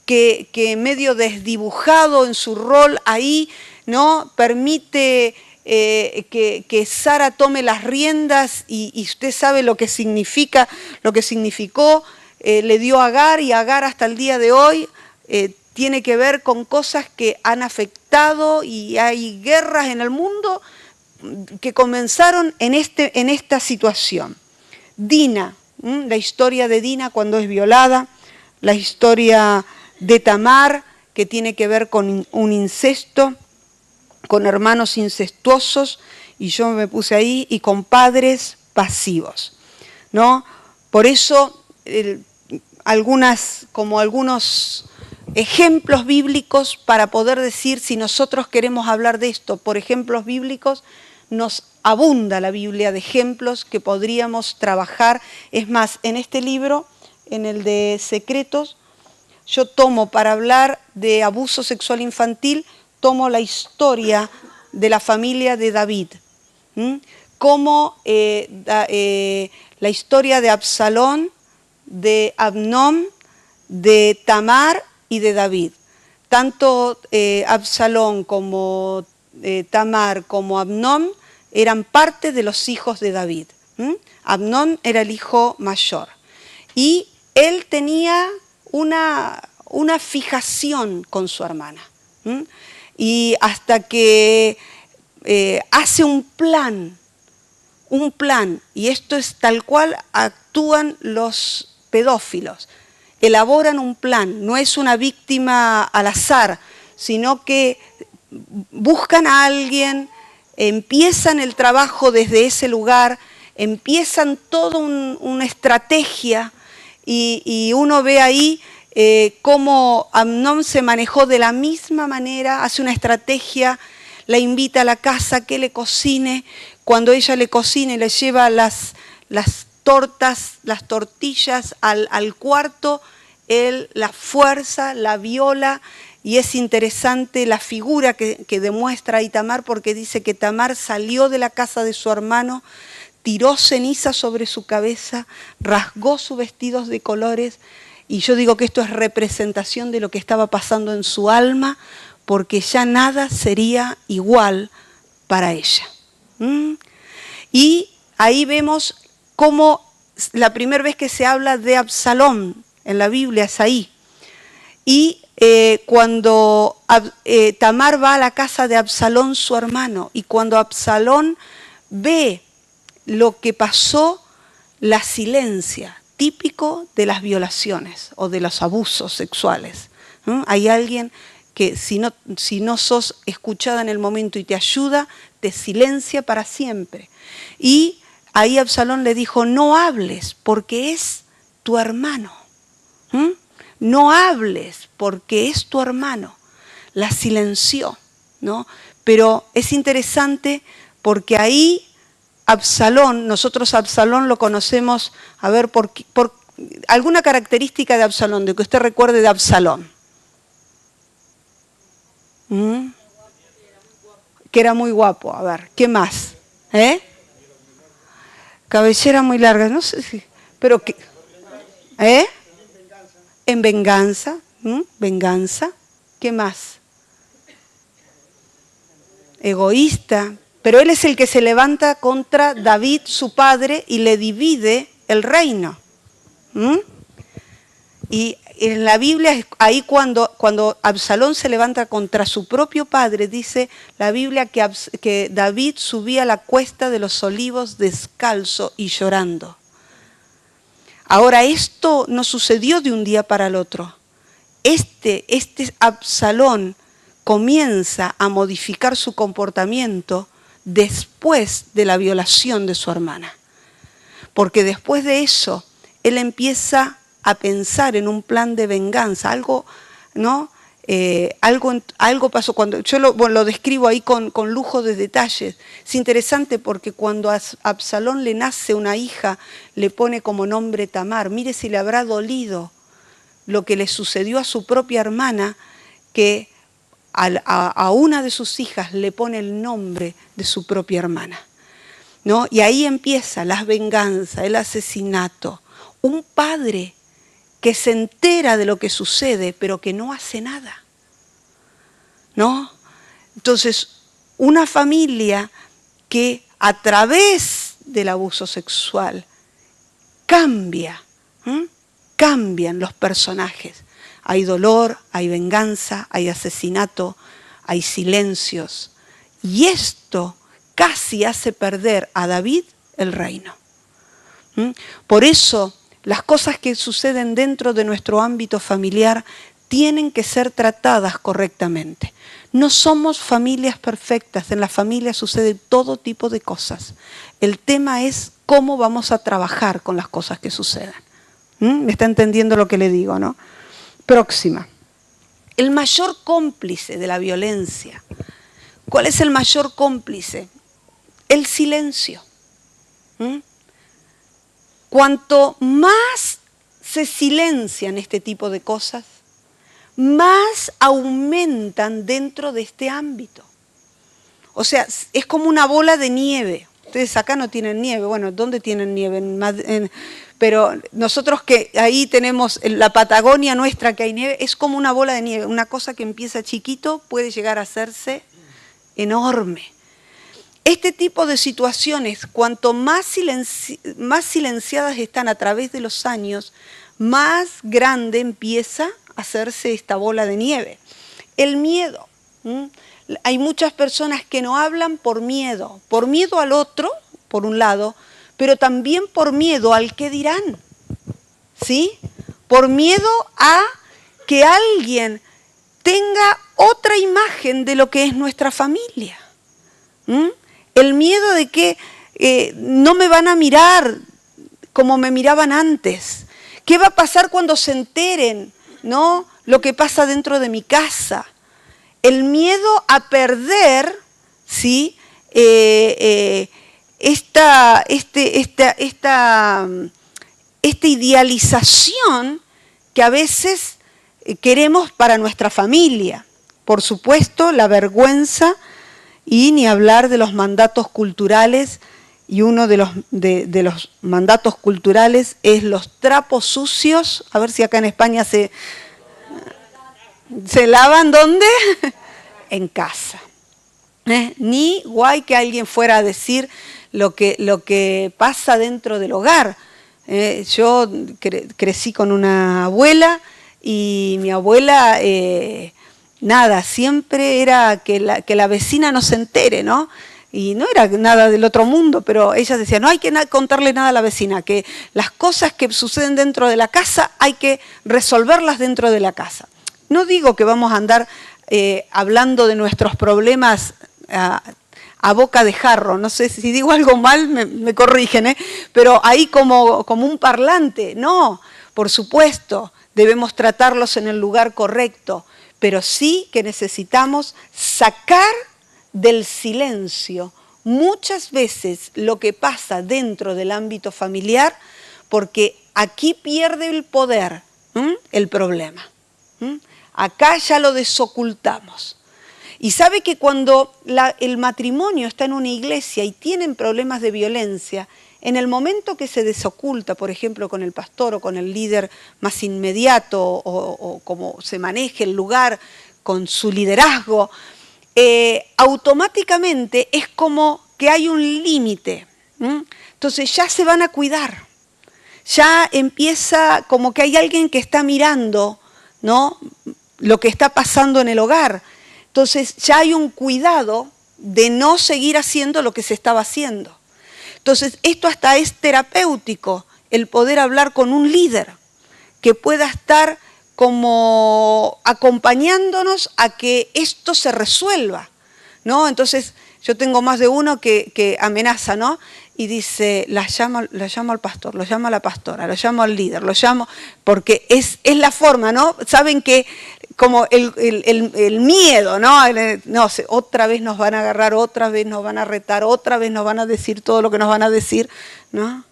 que medio desdibujado en su rol ahí, ¿no? Permite que Sara tome las riendas y usted sabe lo que significó, le dio a Agar, y Agar hasta el día de hoy tiene que ver con cosas que han afectado, y hay guerras en el mundo que comenzaron en esta situación. Dina, la historia de Dina cuando es violada, la historia de Tamar, que tiene que ver con un incesto, con hermanos incestuosos, y yo me puse ahí, y con padres pasivos, ¿no? Por eso, algunos ejemplos bíblicos para poder decir, si nosotros queremos hablar de esto por ejemplos bíblicos, nos abunda la Biblia de ejemplos que podríamos trabajar. Es más, en este libro, en el de Secretos, yo tomo para hablar de abuso sexual infantil, tomo la historia de la familia de David, como la historia de Absalón, de Amnón, de Tamar y de David. Tanto Absalón como Tamar como Amnón eran parte de los hijos de David. Amnón era el hijo mayor y él tenía una fijación con su hermana. Y hasta que hace un plan, y esto es tal cual actúan los pedófilos, elaboran un plan, no es una víctima al azar, sino que buscan a alguien, empiezan el trabajo desde ese lugar, empiezan toda una estrategia, y uno ve ahí cómo Amnón se manejó de la misma manera, hace una estrategia, la invita a la casa que le cocine, cuando ella le cocine le lleva las tortillas al cuarto, él la fuerza, la viola, y es interesante la figura que demuestra ahí Tamar, porque dice que Tamar salió de la casa de su hermano, tiró ceniza sobre su cabeza, rasgó sus vestidos de colores, y yo digo que esto es representación de lo que estaba pasando en su alma, porque ya nada sería igual para ella. Y ahí vemos cómo la primera vez que se habla de Absalón en la Biblia es ahí. Y cuando Tamar va a la casa de Absalón, su hermano, y cuando Absalón ve lo que pasó, la silencia, típico de las violaciones o de los abusos sexuales. Hay alguien que si no sos escuchada en el momento y te ayuda, te silencia para siempre. Y ahí Absalón le dijo, no hables porque es tu hermano. No hables porque es tu hermano. La silenció, ¿no? Pero es interesante porque ahí Absalón, nosotros a Absalón lo conocemos, a ver, por alguna característica de Absalón, de que usted recuerde de Absalón. Que era muy guapo, a ver, ¿qué más? Cabellera muy larga, no sé si, pero que, en venganza, venganza, ¿qué más? Egoísta, pero él es el que se levanta contra David, su padre, y le divide el reino. Y en la Biblia, ahí cuando Absalón se levanta contra su propio padre, dice la Biblia que David subía la cuesta de los olivos descalzo y llorando. Ahora, esto no sucedió de un día para el otro. Este Absalón comienza a modificar su comportamiento después de la violación de su hermana. Porque después de eso, él empieza a pensar en un plan de venganza, algo, ¿no? Algo pasó, cuando yo lo describo ahí con lujo de detalles. Es interesante porque cuando a Absalón le nace una hija, le pone como nombre Tamar. Mire si le habrá dolido lo que le sucedió a su propia hermana, que a una de sus hijas le pone el nombre de su propia hermana, ¿no? Y ahí empieza las venganzas, el asesinato. Un padre que se entera de lo que sucede, pero que no hace nada, ¿no? Entonces, una familia que a través del abuso sexual cambian los personajes. Hay dolor, hay venganza, hay asesinato, hay silencios. Y esto casi hace perder a David el reino. Por eso, las cosas que suceden dentro de nuestro ámbito familiar tienen que ser tratadas correctamente. No somos familias perfectas, en la familia sucede todo tipo de cosas. El tema es cómo vamos a trabajar con las cosas que sucedan. ¿Me está entendiendo lo que le digo, no? Próxima. El mayor cómplice de la violencia. ¿Cuál es el mayor cómplice? El silencio. Cuanto más se silencian este tipo de cosas, más aumentan dentro de este ámbito. O sea, es como una bola de nieve. Ustedes acá no tienen nieve. Bueno, ¿dónde tienen nieve? Pero nosotros que ahí tenemos la Patagonia nuestra que hay nieve, es como una bola de nieve. Una cosa que empieza chiquito puede llegar a hacerse enorme. Este tipo de situaciones, cuanto más silenciadas están a través de los años, más grande empieza a hacerse esta bola de nieve. El miedo. Hay muchas personas que no hablan por miedo al otro, por un lado, pero también por miedo al qué dirán, ¿sí? Por miedo a que alguien tenga otra imagen de lo que es nuestra familia. El miedo de que no me van a mirar como me miraban antes. ¿Qué va a pasar cuando se enteren, ¿no? Lo que pasa dentro de mi casa. El miedo a perder, ¿sí? Esta idealización que a veces queremos para nuestra familia. Por supuesto, la vergüenza y ni hablar de los mandatos culturales, y uno de los mandatos culturales es los trapos sucios. A ver si acá en España se lavan, ¿dónde? En casa. Ni guay que alguien fuera a decir lo que pasa dentro del hogar. Yo crecí con una abuela y mi abuela, nada, siempre era que la vecina no se entere, ¿no? Y no era nada del otro mundo, pero ella decía, no hay que contarle nada a la vecina, que las cosas que suceden dentro de la casa hay que resolverlas dentro de la casa. No digo que vamos a andar hablando de nuestros problemas a boca de jarro, no sé si digo algo mal, me corrigen, pero ahí como un parlante. No, por supuesto, debemos tratarlos en el lugar correcto, pero sí que necesitamos sacar del silencio muchas veces lo que pasa dentro del ámbito familiar, porque aquí pierde el poder el problema. Acá ya lo desocultamos. Y sabe que cuando el matrimonio está en una iglesia y tienen problemas de violencia, en el momento que se desoculta, por ejemplo, con el pastor o con el líder más inmediato o como se maneje el lugar con su liderazgo, automáticamente es como que hay un límite. Entonces ya se van a cuidar. Ya empieza como que hay alguien que está mirando, ¿no?, lo que está pasando en el hogar. Entonces ya hay un cuidado de no seguir haciendo lo que se estaba haciendo. Entonces esto hasta es terapéutico, el poder hablar con un líder que pueda estar como acompañándonos a que esto se resuelva, ¿no? Entonces yo tengo más de uno que amenaza, ¿no? Y dice, la llamo al pastor, lo llamo a la pastora, lo llamo al líder, lo llamo, porque es la forma, ¿no? Saben que como el miedo, ¿no? No, otra vez nos van a agarrar, otra vez nos van a retar, otra vez nos van a decir todo lo que nos van a decir, ¿no?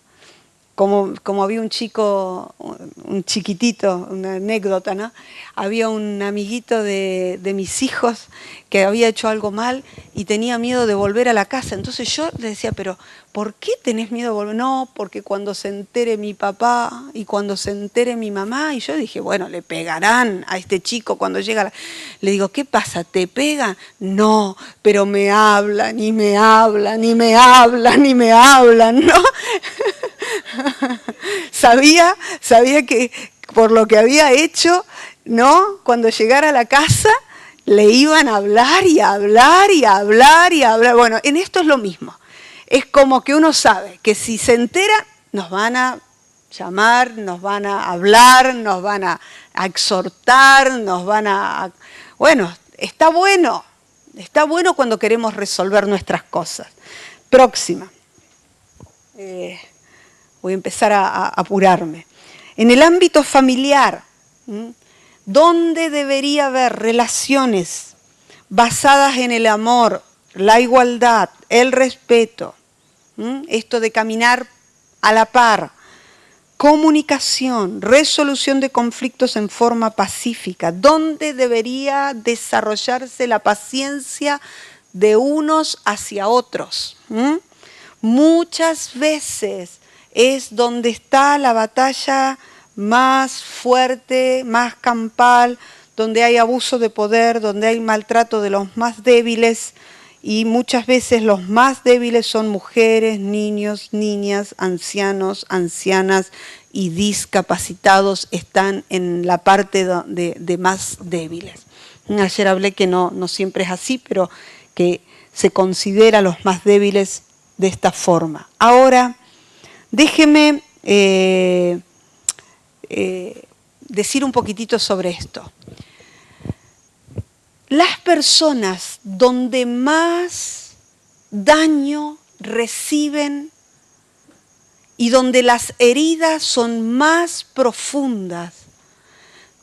Como había un chico, un chiquitito, una anécdota, ¿no? Había un amiguito de mis hijos que había hecho algo mal y tenía miedo de volver a la casa. Entonces yo le decía, pero ¿por qué tenés miedo de volver? No, porque cuando se entere mi papá y cuando se entere mi mamá. Y yo dije, bueno, le pegarán a este chico cuando llega. Le digo, ¿qué pasa? ¿Te pegan? No, pero me hablan y me hablan y me hablan y me hablan, ¿no? Sabía que por lo que había hecho, ¿no?, cuando llegara a la casa le iban a hablar y a hablar y a hablar y a hablar. Bueno, en esto es lo mismo. Es como que uno sabe que si se entera nos van a llamar, nos van a hablar, nos van a exhortar, nos van a... Bueno, está bueno cuando queremos resolver nuestras cosas. Próxima. Voy a empezar a apurarme. En el ámbito familiar, ¿dónde debería haber relaciones basadas en el amor, la igualdad, el respeto? Esto de caminar a la par, comunicación, resolución de conflictos en forma pacífica. ¿Dónde debería desarrollarse la paciencia de unos hacia otros? Muchas veces es donde está la batalla más fuerte, más campal, donde hay abuso de poder, donde hay maltrato de los más débiles, y muchas veces los más débiles son mujeres, niños, niñas, ancianos, ancianas y discapacitados, están en la parte de más débiles. Ayer hablé que no siempre es así, pero que se considera los más débiles de esta forma. Ahora, déjeme decir un poquitito sobre esto. Las personas donde más daño reciben y donde las heridas son más profundas,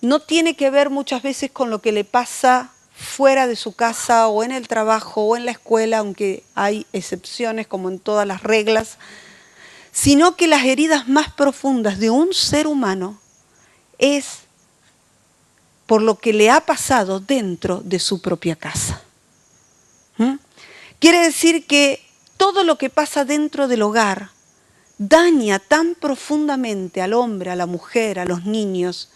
no tiene que ver muchas veces con lo que le pasa fuera de su casa o en el trabajo o en la escuela, aunque hay excepciones como en todas las reglas, sino que las heridas más profundas de un ser humano es por lo que le ha pasado dentro de su propia casa. Quiere decir que todo lo que pasa dentro del hogar daña tan profundamente al hombre, a la mujer, a los niños,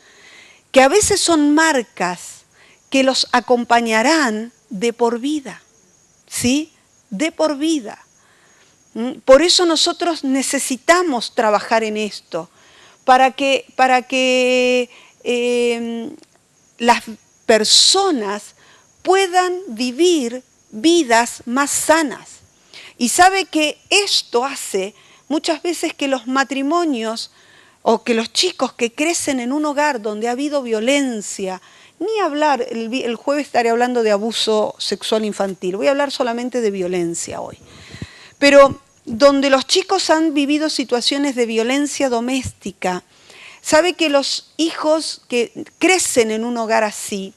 que a veces son marcas que los acompañarán de por vida, ¿sí? De por vida. Por eso nosotros necesitamos trabajar en esto, para que las personas puedan vivir vidas más sanas. Y sabe que esto hace muchas veces que los matrimonios o que los chicos que crecen en un hogar donde ha habido violencia, ni hablar, el jueves estaré hablando de abuso sexual infantil, voy a hablar solamente de violencia hoy, pero donde los chicos han vivido situaciones de violencia doméstica, sabe que los hijos que crecen en un hogar así,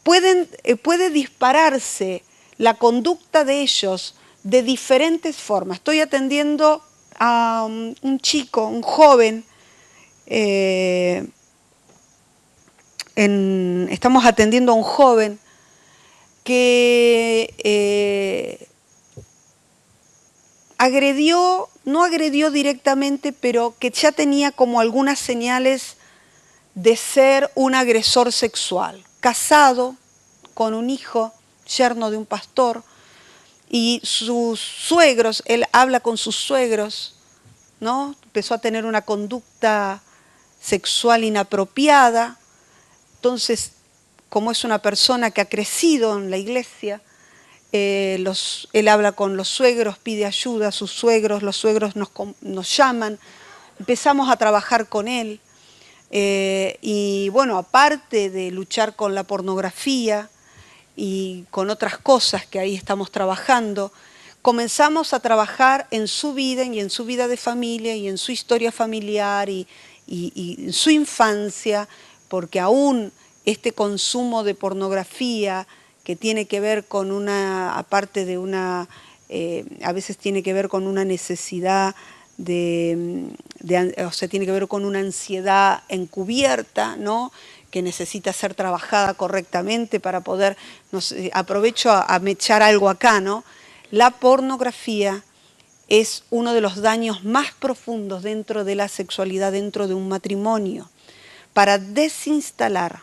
puede dispararse la conducta de ellos de diferentes formas. Estoy atendiendo a un chico, un joven, estamos atendiendo a un joven que no agredió directamente, pero que ya tenía como algunas señales de ser un agresor sexual. Casado, con un hijo, yerno de un pastor, y sus suegros, él habla con sus suegros, ¿no? Empezó a tener una conducta sexual inapropiada. Entonces, como es una persona que ha crecido en la iglesia, él habla con los suegros, pide ayuda a sus suegros, los suegros nos llaman, empezamos a trabajar con él. Y bueno, aparte de luchar con la pornografía y con otras cosas que ahí estamos trabajando, comenzamos a trabajar en su vida y en su vida de familia y en su historia familiar y en su infancia, porque aún este consumo de pornografía que tiene que ver con una, aparte de una, a veces tiene que ver con una necesidad o sea, tiene que ver con una ansiedad encubierta, ¿no? Que necesita ser trabajada correctamente para poder, no sé, aprovecho a mechar algo acá, ¿no? La pornografía es uno de los daños más profundos dentro de la sexualidad, dentro de un matrimonio. Para desinstalar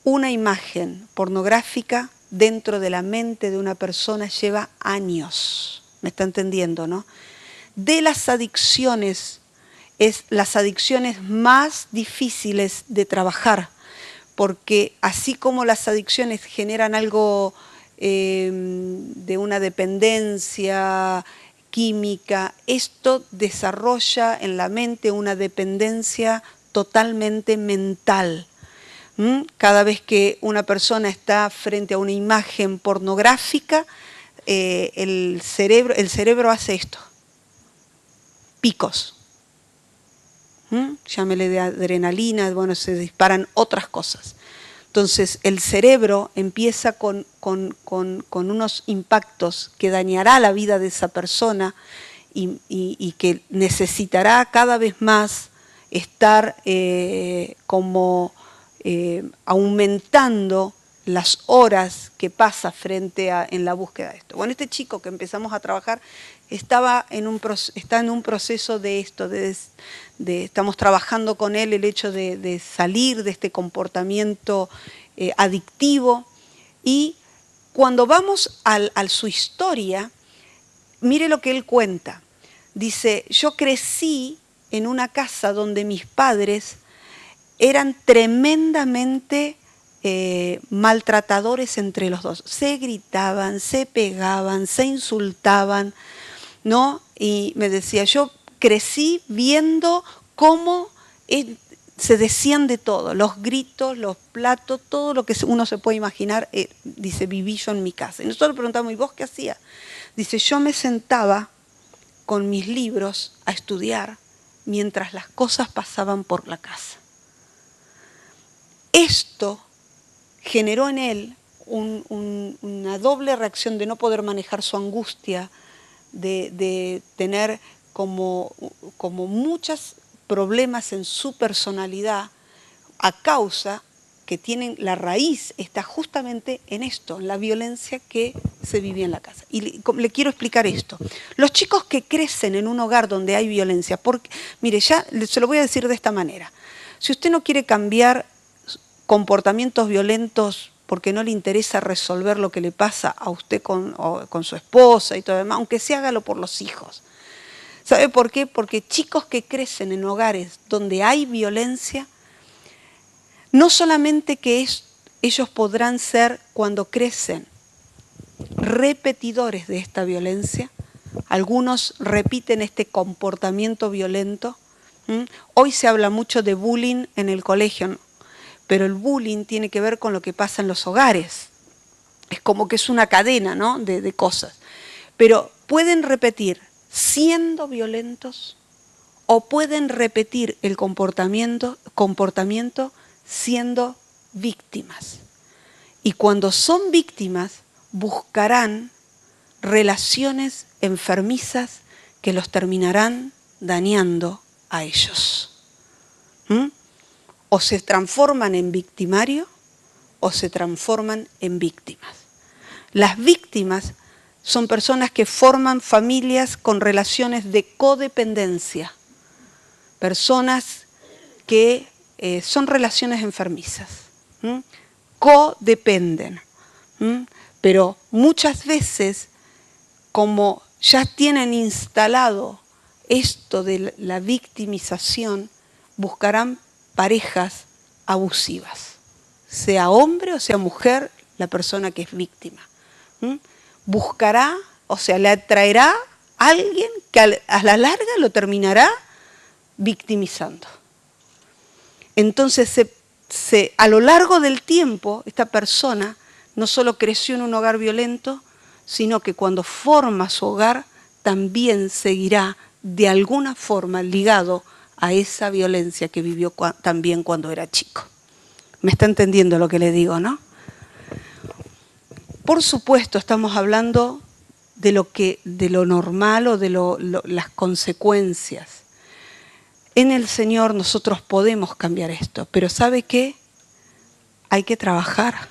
una imagen pornográfica dentro de la mente de una persona lleva años. ¿Me está entendiendo, no? De las adicciones, es las adicciones más difíciles de trabajar, porque así como las adicciones generan algo de una dependencia química, esto desarrolla en la mente una dependencia totalmente mental. Cada vez que una persona está frente a una imagen pornográfica, el cerebro hace esto, picos. Llámele de adrenalina, bueno, se disparan otras cosas. Entonces el cerebro empieza con unos impactos que dañará la vida de esa persona y que necesitará cada vez más estar aumentando las horas que pasa en la búsqueda de esto. Bueno, este chico que empezamos a trabajar está en un proceso de esto, estamos trabajando con él el hecho de salir de este comportamiento adictivo, y cuando vamos a su historia, mire lo que él cuenta. Dice, yo crecí en una casa donde mis padres eran tremendamente maltratadores entre los dos. Se gritaban, se pegaban, se insultaban, ¿no? Y me decía, yo crecí viendo cómo se decían de todo, los gritos, los platos, todo lo que uno se puede imaginar, dice, viví yo en mi casa. Y nosotros le preguntamos, ¿y vos qué hacías? Dice, yo me sentaba con mis libros a estudiar mientras las cosas pasaban por la casa. Esto generó en él una doble reacción de no poder manejar su angustia, de tener como muchos problemas en su personalidad, a causa que tienen la raíz está justamente en esto, en la violencia que se vivía en la casa. Y le quiero explicar esto. Los chicos que crecen en un hogar donde hay violencia, porque, mire, ya se lo voy a decir de esta manera. Si usted no quiere cambiar comportamientos violentos porque no le interesa resolver lo que le pasa a usted con su esposa y todo demás, aunque se hágalo por los hijos. ¿Sabe por qué? Porque chicos que crecen en hogares donde hay violencia, no solamente que ellos podrán ser, cuando crecen, repetidores de esta violencia, algunos repiten este comportamiento violento. Hoy se habla mucho de bullying en el colegio, ¿no? Pero el bullying tiene que ver con lo que pasa en los hogares. Es como que es una cadena, ¿no? de cosas. Pero pueden repetir siendo violentos o pueden repetir el comportamiento siendo víctimas. Y cuando son víctimas, buscarán relaciones enfermizas que los terminarán dañando a ellos. O se transforman en victimario o se transforman en víctimas. Las víctimas son personas que forman familias con relaciones de codependencia, personas que son relaciones enfermizas, codependen, pero muchas veces, como ya tienen instalado esto de la victimización, buscarán parejas abusivas, sea hombre o sea mujer, la persona que es víctima. Buscará, o sea, le atraerá a alguien que a la larga lo terminará victimizando. Entonces, a lo largo del tiempo, esta persona no solo creció en un hogar violento, sino que cuando forma su hogar, también seguirá de alguna forma ligado a esa violencia que vivió también cuando era chico. ¿Me está entendiendo lo que le digo, no? Por supuesto, estamos hablando de lo normal o de las consecuencias. En el Señor nosotros podemos cambiar esto, pero ¿sabe qué? Hay que trabajar.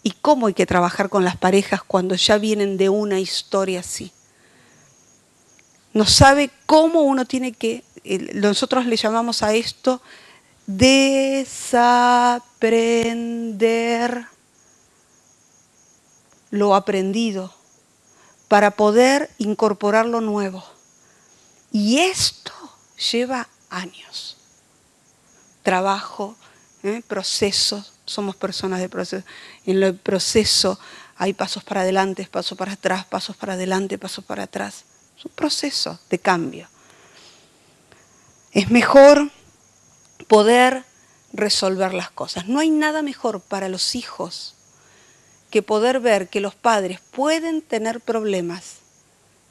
¿Y cómo hay que trabajar con las parejas cuando ya vienen de una historia así? No sabe cómo uno tiene que, nosotros le llamamos a esto desaprender lo aprendido para poder incorporar lo nuevo. Y esto lleva años. Trabajo, procesos, somos personas de proceso. En el proceso hay pasos para adelante, pasos para atrás, pasos para adelante, pasos para atrás. Es un proceso de cambio. Es mejor poder resolver las cosas. No hay nada mejor para los hijos que poder ver que los padres pueden tener problemas,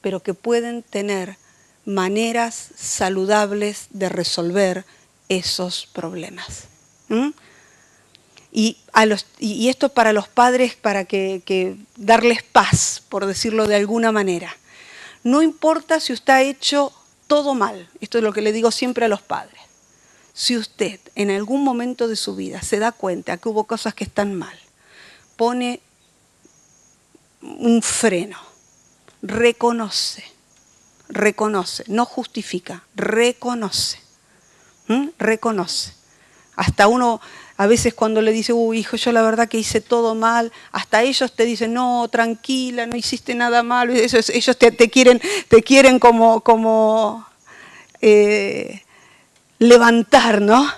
pero que pueden tener maneras saludables de resolver esos problemas. Y esto para los padres, para que darles paz, por decirlo de alguna manera. No importa si usted ha hecho todo mal, esto es lo que le digo siempre a los padres. Si usted en algún momento de su vida se da cuenta que hubo cosas que están mal, pone un freno, reconoce, no justifica, reconoce. Reconoce. Hasta uno, a veces cuando le dice, hijo, yo la verdad que hice todo mal, hasta ellos te dicen, no, tranquila, no hiciste nada malo. Ellos te quieren como levantar, ¿no?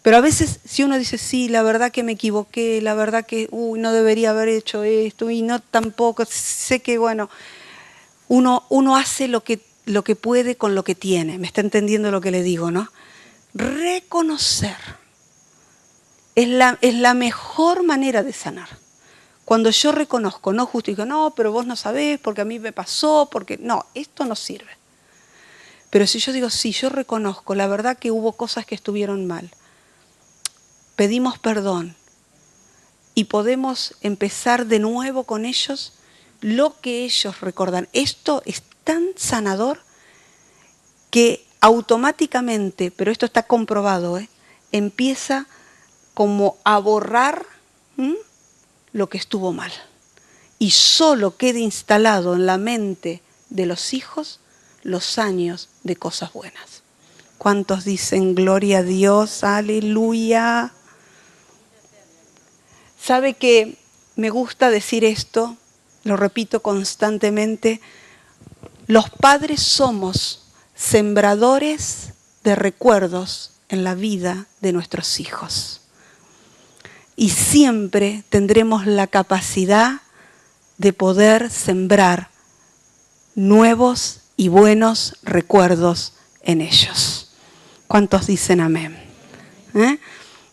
Pero a veces si uno dice, sí, la verdad que me equivoqué, la verdad que, no debería haber hecho esto, y no tampoco, sé que, bueno, uno hace lo que puede con lo que tiene. ¿Me está entendiendo lo que le digo, no? Reconocer es la mejor manera de sanar. Cuando yo reconozco, no justifico, no, pero vos no sabés, porque a mí me pasó, porque no, esto no sirve. Pero si yo digo, sí, yo reconozco, la verdad que hubo cosas que estuvieron mal, pedimos perdón y podemos empezar de nuevo con ellos lo que ellos recordan. Esto es tan sanador que automáticamente, pero esto está comprobado, empieza como a borrar lo que estuvo mal. Y solo queda instalado en la mente de los hijos los años de cosas buenas. ¿Cuántos dicen gloria a Dios, aleluya? ¿Sabe que me gusta decir esto? Lo repito constantemente. Los padres somos sembradores de recuerdos en la vida de nuestros hijos. Y siempre tendremos la capacidad de poder sembrar nuevos y buenos recuerdos en ellos. ¿Cuántos dicen amén?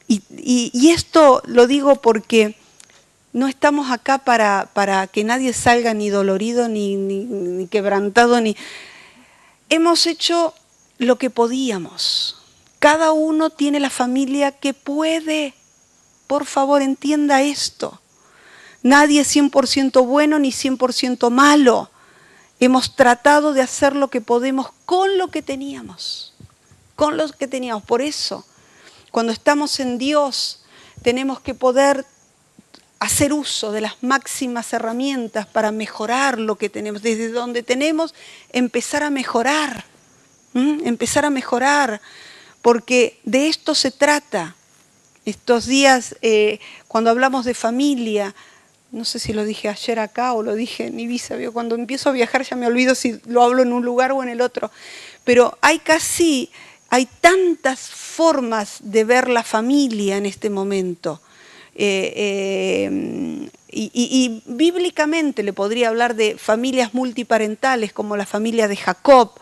Y esto lo digo porque no estamos acá para que nadie salga ni dolorido, ni quebrantado, Hemos hecho lo que podíamos. Cada uno tiene la familia que puede. Por favor, entienda esto. Nadie es 100% bueno ni 100% malo. Hemos tratado de hacer lo que podemos con lo que teníamos. Con lo que teníamos. Por eso, cuando estamos en Dios, tenemos que poder hacer uso de las máximas herramientas para mejorar lo que tenemos. Desde donde tenemos, empezar a mejorar. Empezar a mejorar. Porque de esto se trata. Estos días, cuando hablamos de familia, no sé si lo dije ayer acá o lo dije en Ibiza, cuando empiezo a viajar ya me olvido si lo hablo en un lugar o en el otro, pero hay tantas formas de ver la familia en este momento. Y bíblicamente le podría hablar de familias multiparentales como la familia de Jacob.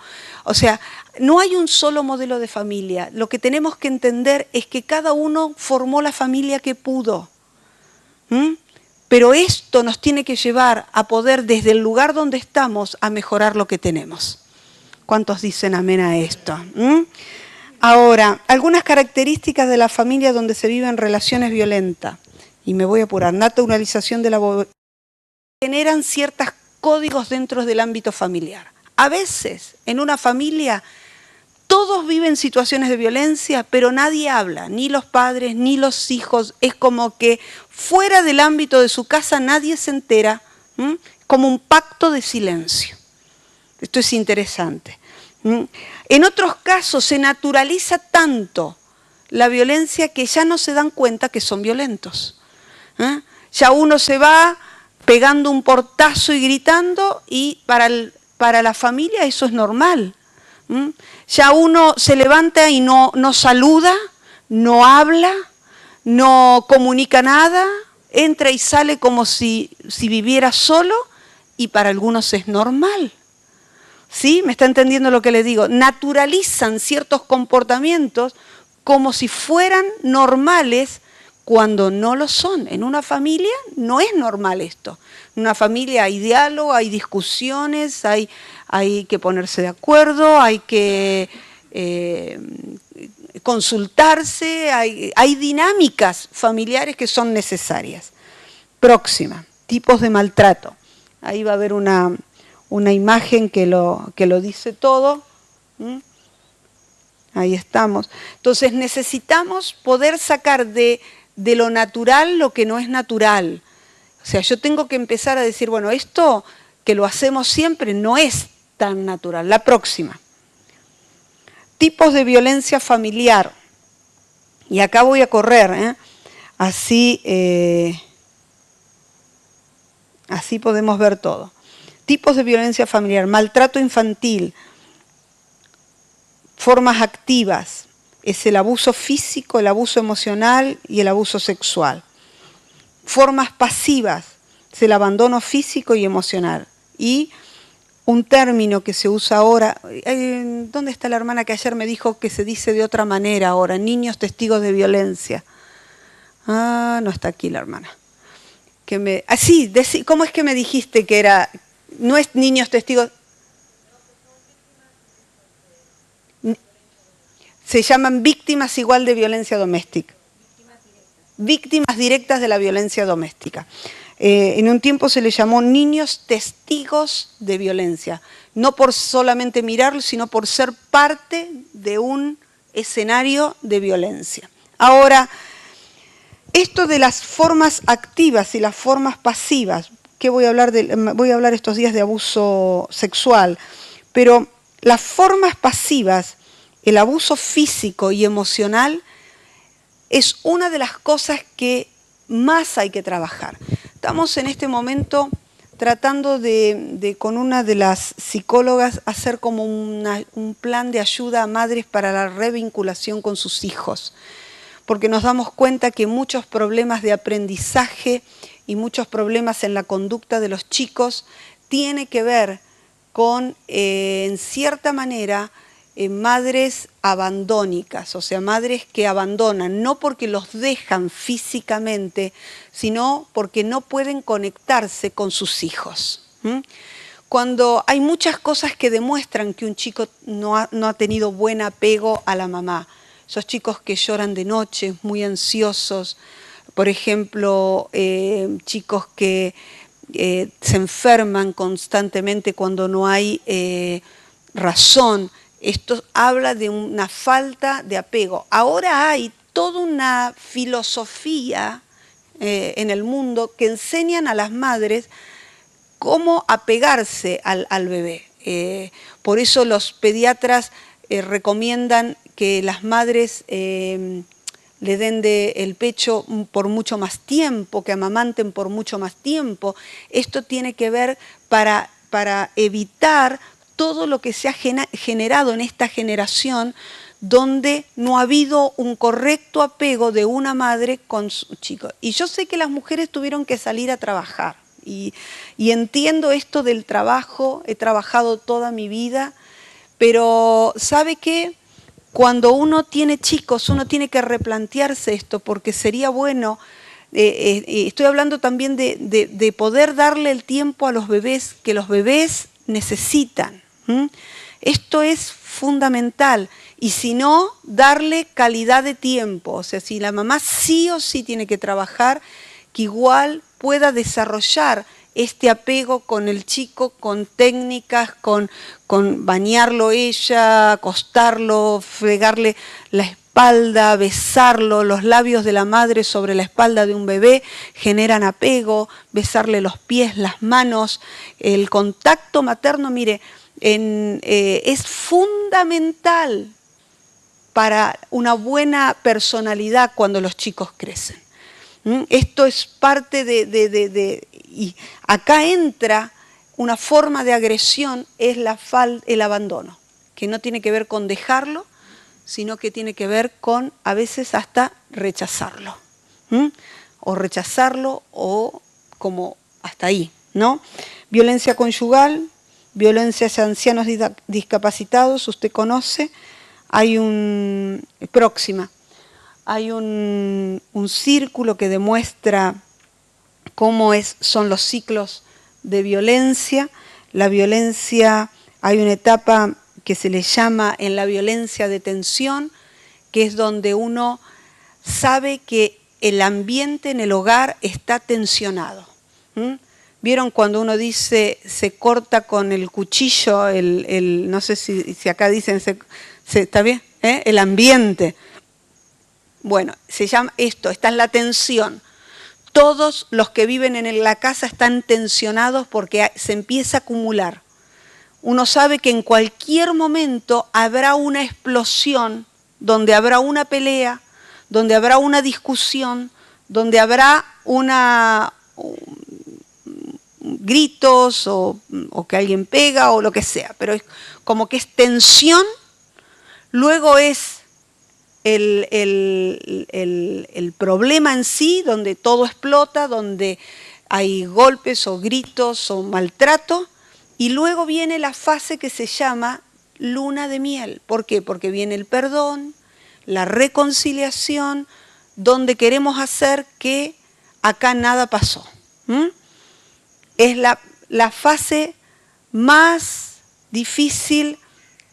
O sea, no hay un solo modelo de familia. Lo que tenemos que entender es que cada uno formó la familia que pudo. Pero esto nos tiene que llevar a poder, desde el lugar donde estamos, a mejorar lo que tenemos. ¿Cuántos dicen amén a esto? Ahora, algunas características de la familia donde se viven relaciones violentas. Y me voy a apurar. Naturalización de la violencia. Generan ciertos códigos dentro del ámbito familiar. A veces, en una familia, todos viven situaciones de violencia, pero nadie habla, ni los padres, ni los hijos. Es como que fuera del ámbito de su casa nadie se entera, como un pacto de silencio. Esto es interesante. En otros casos se naturaliza tanto la violencia que ya no se dan cuenta que son violentos. Ya uno se va pegando un portazo y gritando y para la familia eso es normal. Ya uno se levanta y no saluda, no habla, no comunica nada, entra y sale como si viviera solo y para algunos es normal. ¿Sí? ¿Me está entendiendo lo que le digo? Naturalizan ciertos comportamientos como si fueran normales cuando no lo son. En una familia no es normal esto. En una familia hay diálogo, hay discusiones, hay que ponerse de acuerdo, hay que consultarse, hay dinámicas familiares que son necesarias. Próxima, tipos de maltrato. Ahí va a haber una imagen que lo dice todo. Ahí estamos. Entonces necesitamos poder sacar de lo natural lo que no es natural. O sea, yo tengo que empezar a decir, bueno, esto que lo hacemos siempre no es tan natural. La próxima. Tipos de violencia familiar. Y acá voy a correr, así podemos ver todo. Tipos de violencia familiar. Maltrato infantil. Formas activas. Es el abuso físico, el abuso emocional y el abuso sexual. Formas pasivas, es el abandono físico y emocional. Y un término que se usa ahora, ¿dónde está la hermana que ayer me dijo que se dice de otra manera ahora? Niños testigos de violencia. No está aquí la hermana. ¿Cómo es que me dijiste que era? No es niños testigos. Se llaman víctimas igual de violencia doméstica. Víctimas directas de la violencia doméstica. En un tiempo se le llamó niños testigos de violencia. No por solamente mirarlo, sino por ser parte de un escenario de violencia. Ahora, esto de las formas activas y las formas pasivas, que voy a hablar estos días de abuso sexual, pero las formas pasivas, el abuso físico y emocional, es una de las cosas que más hay que trabajar. Estamos en este momento tratando de con una de las psicólogas, hacer como un plan de ayuda a madres para la revinculación con sus hijos. Porque nos damos cuenta que muchos problemas de aprendizaje y muchos problemas en la conducta de los chicos tiene que ver con, en cierta manera, madres abandónicas, o sea, madres que abandonan, no porque los dejan físicamente, sino porque no pueden conectarse con sus hijos. Cuando hay muchas cosas que demuestran que un chico no ha tenido buen apego a la mamá, esos chicos que lloran de noche, muy ansiosos, por ejemplo, chicos que se enferman constantemente cuando no hay razón. Esto habla de una falta de apego. Ahora hay toda una filosofía en el mundo que enseñan a las madres cómo apegarse al bebé. Por eso los pediatras recomiendan que las madres le den el pecho por mucho más tiempo, que amamanten por mucho más tiempo. Esto tiene que ver para evitar todo lo que se ha generado en esta generación donde no ha habido un correcto apego de una madre con su chico. Y yo sé que las mujeres tuvieron que salir a trabajar. Y entiendo esto del trabajo, he trabajado toda mi vida, pero ¿sabe qué? Cuando uno tiene chicos, uno tiene que replantearse esto, porque sería bueno, estoy hablando también de poder darle el tiempo a los bebés que los bebés necesitan. Esto es fundamental. Y si no, darle calidad de tiempo. O sea, si la mamá sí o sí tiene que trabajar, que igual pueda desarrollar este apego con el chico, con técnicas, con bañarlo ella, acostarlo, fregarle la espalda, besarlo. Los labios de la madre sobre la espalda de un bebé generan apego, besarle los pies, las manos. El contacto materno, mire, es fundamental para una buena personalidad cuando los chicos crecen. Esto es parte y acá entra una forma de agresión, es el abandono, que no tiene que ver con dejarlo, sino que tiene que ver con a veces hasta rechazarlo. O rechazarlo o como hasta ahí, ¿no? Violencia conyugal, violencia hacia ancianos discapacitados, usted conoce, hay próxima. Hay un círculo que demuestra cómo son los ciclos de violencia. La violencia, hay una etapa que se le llama en la violencia de tensión, que es donde uno sabe que el ambiente en el hogar está tensionado. ¿Vieron cuando uno dice se corta con el cuchillo, no sé si acá dicen, ¿está bien? El ambiente. Bueno, se llama esta es la tensión. Todos los que viven en la casa están tensionados porque se empieza a acumular. Uno sabe que en cualquier momento habrá una explosión, donde habrá una pelea, donde habrá una discusión, donde habrá gritos o que alguien pega o lo que sea. Pero es como que es tensión, luego es el problema en sí, donde todo explota, donde hay golpes o gritos o maltrato, y luego viene la fase que se llama luna de miel. ¿Por qué? Porque viene el perdón, la reconciliación, donde queremos hacer que acá nada pasó. Es la fase más difícil.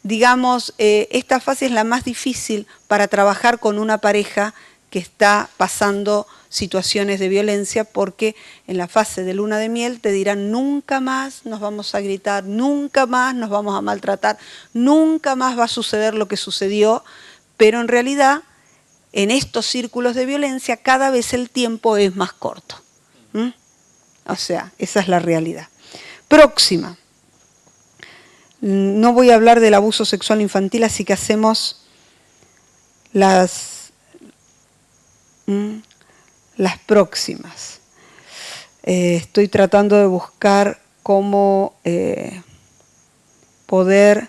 Digamos, esta fase es la más difícil para trabajar con una pareja que está pasando situaciones de violencia, porque en la fase de luna de miel te dirán nunca más nos vamos a gritar, nunca más nos vamos a maltratar, nunca más va a suceder lo que sucedió, pero en realidad en estos círculos de violencia cada vez el tiempo es más corto. O sea, esa es la realidad. Próxima. No voy a hablar del abuso sexual infantil, así que hacemos las próximas. Estoy tratando de buscar cómo poder,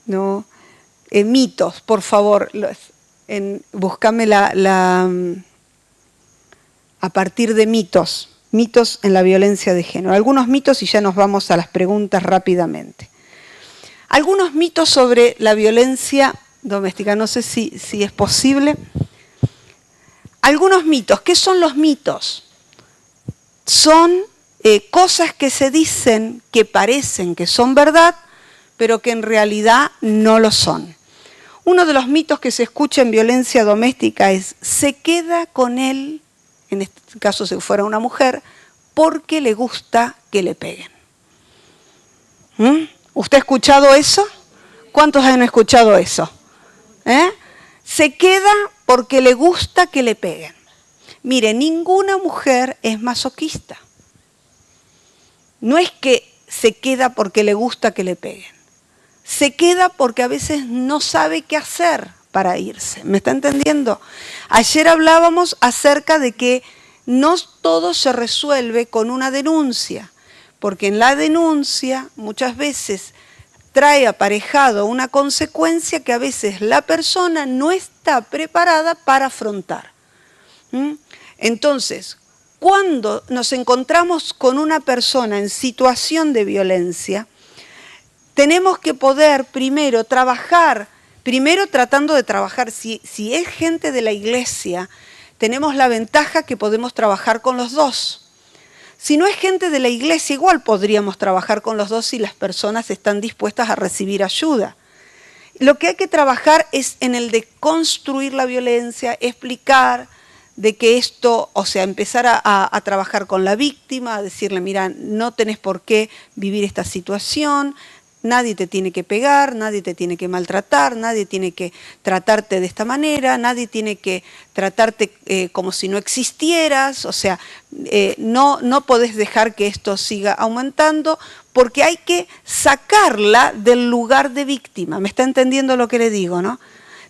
¿no? Mitos, por favor, búscame a partir de mitos. Mitos en la violencia de género. Algunos mitos y ya nos vamos a las preguntas rápidamente. Algunos mitos sobre la violencia doméstica. No sé si es posible. Algunos mitos. ¿Qué son los mitos? Son cosas que se dicen que parecen que son verdad, pero que en realidad no lo son. Uno de los mitos que se escucha en violencia doméstica es: se queda con él, en este caso si fuera una mujer, porque le gusta que le peguen. ¿Usted ha escuchado eso? ¿Cuántos han escuchado eso? Se queda porque le gusta que le peguen. Mire, ninguna mujer es masoquista. No es que se queda porque le gusta que le peguen. Se queda porque a veces no sabe qué hacer para irse. ¿Me está entendiendo? Ayer hablábamos acerca de que no todo se resuelve con una denuncia, porque en la denuncia muchas veces trae aparejado una consecuencia que a veces la persona no está preparada para afrontar. Entonces, cuando nos encontramos con una persona en situación de violencia, tenemos que poder primero trabajar, tratando de trabajar, si es gente de la iglesia, tenemos la ventaja que podemos trabajar con los dos. Si no es gente de la iglesia, igual podríamos trabajar con los dos si las personas están dispuestas a recibir ayuda. Lo que hay que trabajar es en el de construir la violencia, explicar de que esto, o sea, empezar a trabajar con la víctima, a decirle, mira, no tenés por qué vivir esta situación, nadie te tiene que pegar, nadie te tiene que maltratar, nadie tiene que tratarte de esta manera, nadie tiene que tratarte como si no existieras, o sea, no podés dejar que esto siga aumentando, porque hay que sacarla del lugar de víctima. ¿Me está entendiendo lo que le digo, no?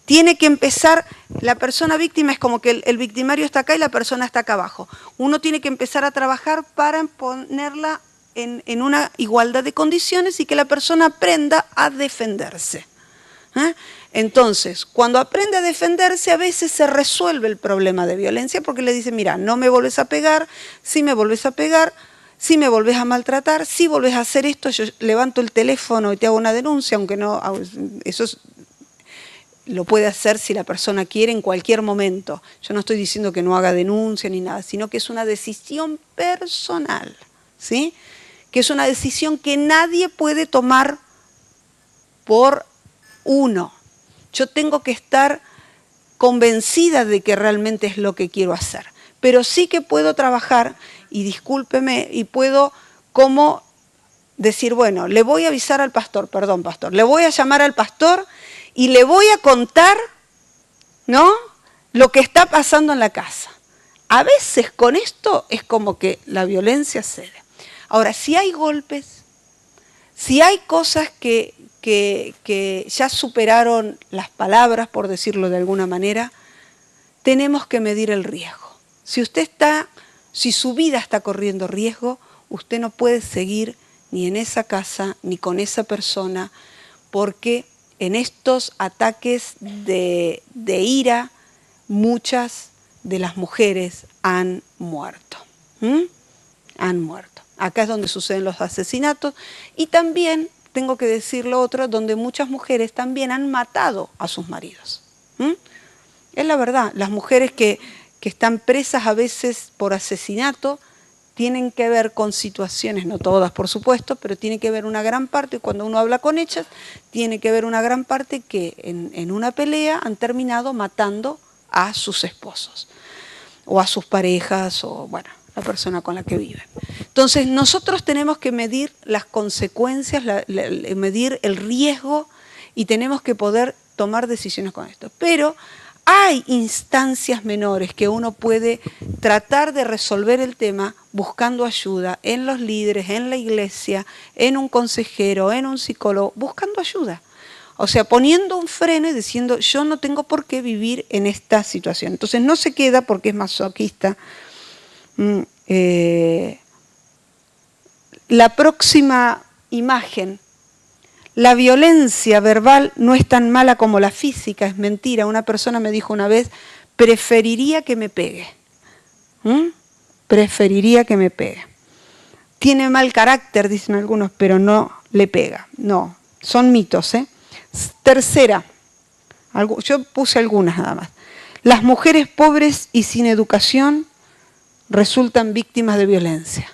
Tiene que empezar, la persona víctima es como que el victimario está acá y la persona está acá abajo. Uno tiene que empezar a trabajar para ponerla en una igualdad de condiciones y que la persona aprenda a defenderse. Entonces, cuando aprende a defenderse, a veces se resuelve el problema de violencia porque le dice, mira, no me volvés a pegar, si me volvés a pegar, si me volvés a maltratar, si volvés a hacer esto, yo levanto el teléfono y te hago una denuncia, aunque no, eso lo puede hacer si la persona quiere en cualquier momento. Yo no estoy diciendo que no haga denuncia ni nada, sino que es una decisión personal, ¿sí? Que es una decisión que nadie puede tomar por uno. Yo tengo que estar convencida de que realmente es lo que quiero hacer. Pero sí que puedo trabajar, y discúlpeme, y puedo como decir, bueno, le voy a avisar al pastor, perdón, pastor, le voy a llamar al pastor y le voy a contar, ¿no?, lo que está pasando en la casa. A veces con esto es como que la violencia cede. Ahora, si hay golpes, si hay cosas que ya superaron las palabras, por decirlo de alguna manera, tenemos que medir el riesgo. Si su vida está corriendo riesgo, usted no puede seguir ni en esa casa, ni con esa persona, porque en estos ataques de ira, muchas de las mujeres han muerto. Han muerto. Acá es donde suceden los asesinatos y también, tengo que decir lo otro, donde muchas mujeres también han matado a sus maridos. Es la verdad, las mujeres que están presas a veces por asesinato tienen que ver con situaciones, no todas por supuesto, pero tiene que ver una gran parte, cuando uno habla con ellas, tiene que ver una gran parte que en una pelea han terminado matando a sus esposos o a sus parejas o bueno, la persona con la que viven. Entonces nosotros tenemos que medir las consecuencias, medir el riesgo y tenemos que poder tomar decisiones con esto. Pero hay instancias menores que uno puede tratar de resolver el tema buscando ayuda en los líderes, en la iglesia, en un consejero, en un psicólogo, buscando ayuda. O sea, poniendo un freno y diciendo, yo no tengo por qué vivir en esta situación. Entonces no se queda porque es masoquista. La próxima imagen. La violencia verbal no es tan mala como la física, es mentira. Una persona me dijo una vez, preferiría que me pegue. Preferiría que me pegue. Tiene mal carácter, dicen algunos, pero no le pega. No, son mitos, ¿eh? Tercera, yo puse algunas nada más. Las mujeres pobres y sin educación resultan víctimas de violencia.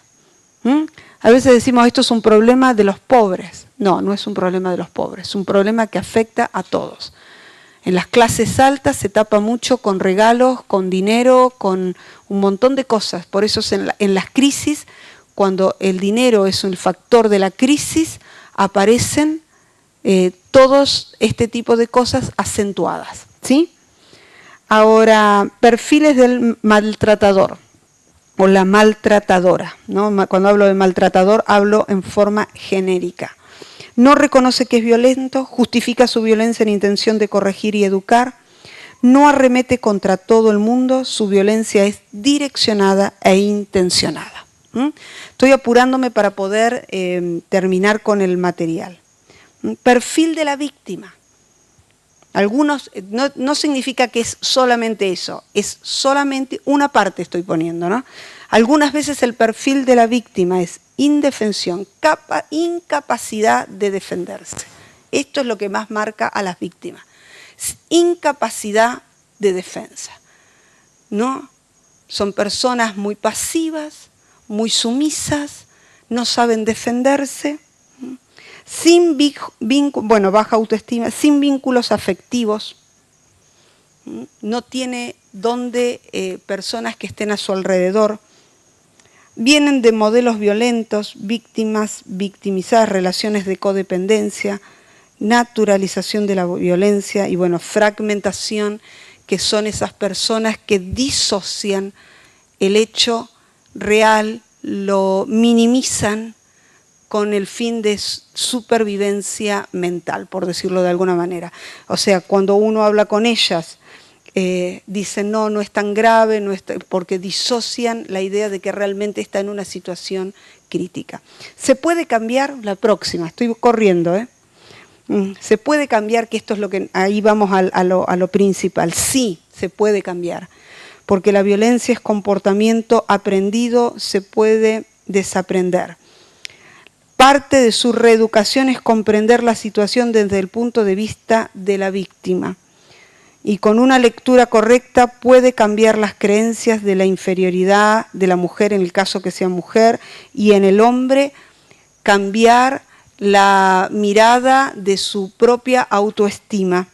A veces decimos, esto es un problema de los pobres. No, no es un problema de los pobres, es un problema que afecta a todos. En las clases altas se tapa mucho con regalos, con dinero, con un montón de cosas. Por eso en las crisis, cuando el dinero es un factor de la crisis, aparecen todos este tipo de cosas acentuadas, ¿sí? Ahora, perfiles del maltratador o la maltratadora, ¿no? Cuando hablo de maltratador, hablo en forma genérica. No reconoce que es violento, justifica su violencia en intención de corregir y educar, no arremete contra todo el mundo, su violencia es direccionada e intencionada. Estoy apurándome para poder terminar con el material. Perfil de la víctima. Algunos, no significa que es solamente eso, es solamente una parte estoy poniendo, ¿no? Algunas veces el perfil de la víctima es indefensión, incapacidad de defenderse. Esto es lo que más marca a las víctimas. Incapacidad de defensa, ¿no? Son personas muy pasivas, muy sumisas, no saben defenderse, sin baja autoestima, sin vínculos afectivos, no tiene personas que estén a su alrededor, vienen de modelos violentos, víctimas, victimizadas, relaciones de codependencia, naturalización de la violencia y fragmentación, que son esas personas que disocian el hecho real, lo minimizan con el fin de supervivencia mental, por decirlo de alguna manera. O sea, cuando uno habla con ellas, dicen no es tan grave, porque disocian la idea de que realmente está en una situación crítica. ¿Se puede cambiar? La próxima, estoy corriendo, ¿se puede cambiar? Que esto es lo que, ahí vamos a lo principal. Sí, se puede cambiar, porque la violencia es comportamiento aprendido, se puede desaprender. Parte de su reeducación es comprender la situación desde el punto de vista de la víctima. Y con una lectura correcta puede cambiar las creencias de la inferioridad de la mujer, en el caso que sea mujer, y en el hombre cambiar la mirada de su propia autoestima.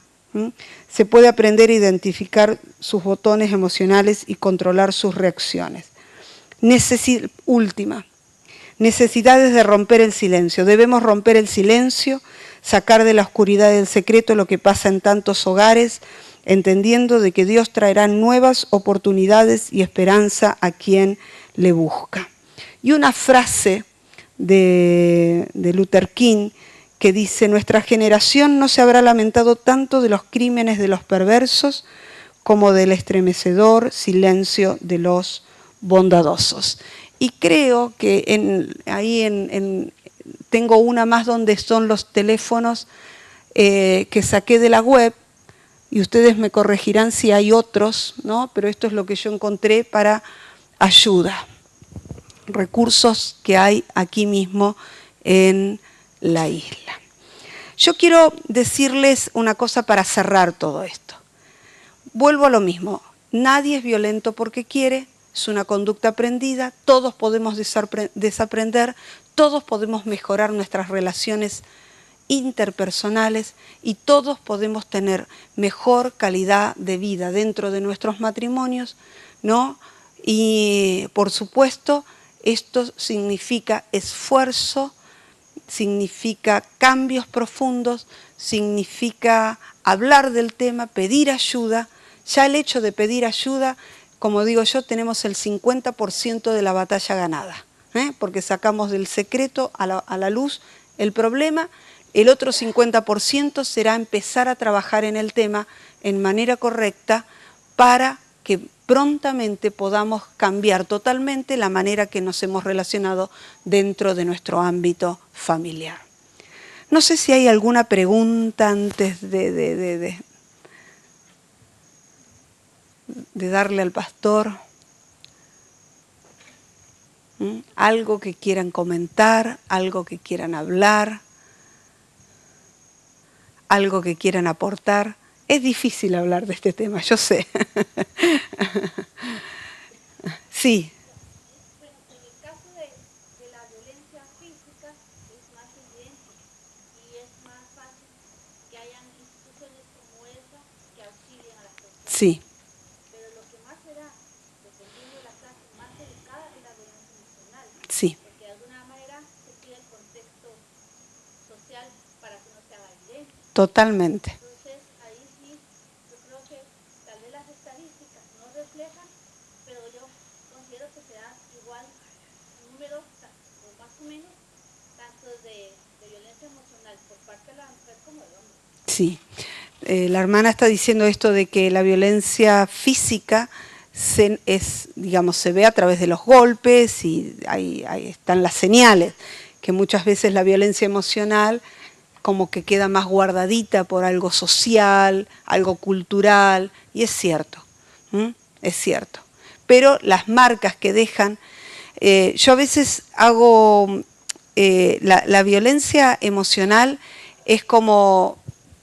Se puede aprender a identificar sus botones emocionales y controlar sus reacciones. Última. Necesidades de romper el silencio. Debemos romper el silencio, sacar de la oscuridad del secreto lo que pasa en tantos hogares, entendiendo de que Dios traerá nuevas oportunidades y esperanza a quien le busca. Y una frase de Luther King que dice: nuestra generación no se habrá lamentado tanto de los crímenes de los perversos como del estremecedor silencio de los bondadosos. Y creo que tengo una más donde son los teléfonos que saqué de la web, y ustedes me corregirán si hay otros, ¿no? Pero esto es lo que yo encontré para ayuda. Recursos que hay aquí mismo en la isla. Yo quiero decirles una cosa para cerrar todo esto. Vuelvo a lo mismo. Nadie es violento porque quiere. Es una conducta aprendida, todos podemos desaprender, todos podemos mejorar nuestras relaciones interpersonales y todos podemos tener mejor calidad de vida dentro de nuestros matrimonios, ¿no? Y por supuesto, esto significa esfuerzo, significa cambios profundos, significa hablar del tema, pedir ayuda. Ya el hecho de pedir ayuda, como digo yo, tenemos el 50% de la batalla ganada, porque sacamos del secreto a la luz el problema. El otro 50% será empezar a trabajar en el tema en manera correcta para que prontamente podamos cambiar totalmente la manera que nos hemos relacionado dentro de nuestro ámbito familiar. No sé si hay alguna pregunta antes de darle al pastor. Algo que quieran comentar, algo que quieran hablar, algo que quieran aportar. Es difícil hablar de este tema, yo sé. Sí. Bueno, en el caso de la violencia física es más evidente y es más fácil que hayan instituciones como esa Sí, Pero lo que más será, dependiendo de la clase más delicada, es la violencia emocional. sí, Porque de alguna manera se pide el contexto social para que no se haga evidente. totalmente. Entonces, ahí sí, yo creo que tal vez las estadísticas no reflejan, pero yo considero que se dan igual números, o más o menos, tanto de violencia emocional por parte de la mujer como del hombre. Sí. La hermana está diciendo esto de que la violencia física digamos, se ve a través de los golpes y ahí están las señales, que muchas veces la violencia emocional como que queda más guardadita por algo social, algo cultural, y es cierto, es cierto. Pero las marcas que dejan, yo a veces hago, la violencia emocional es como,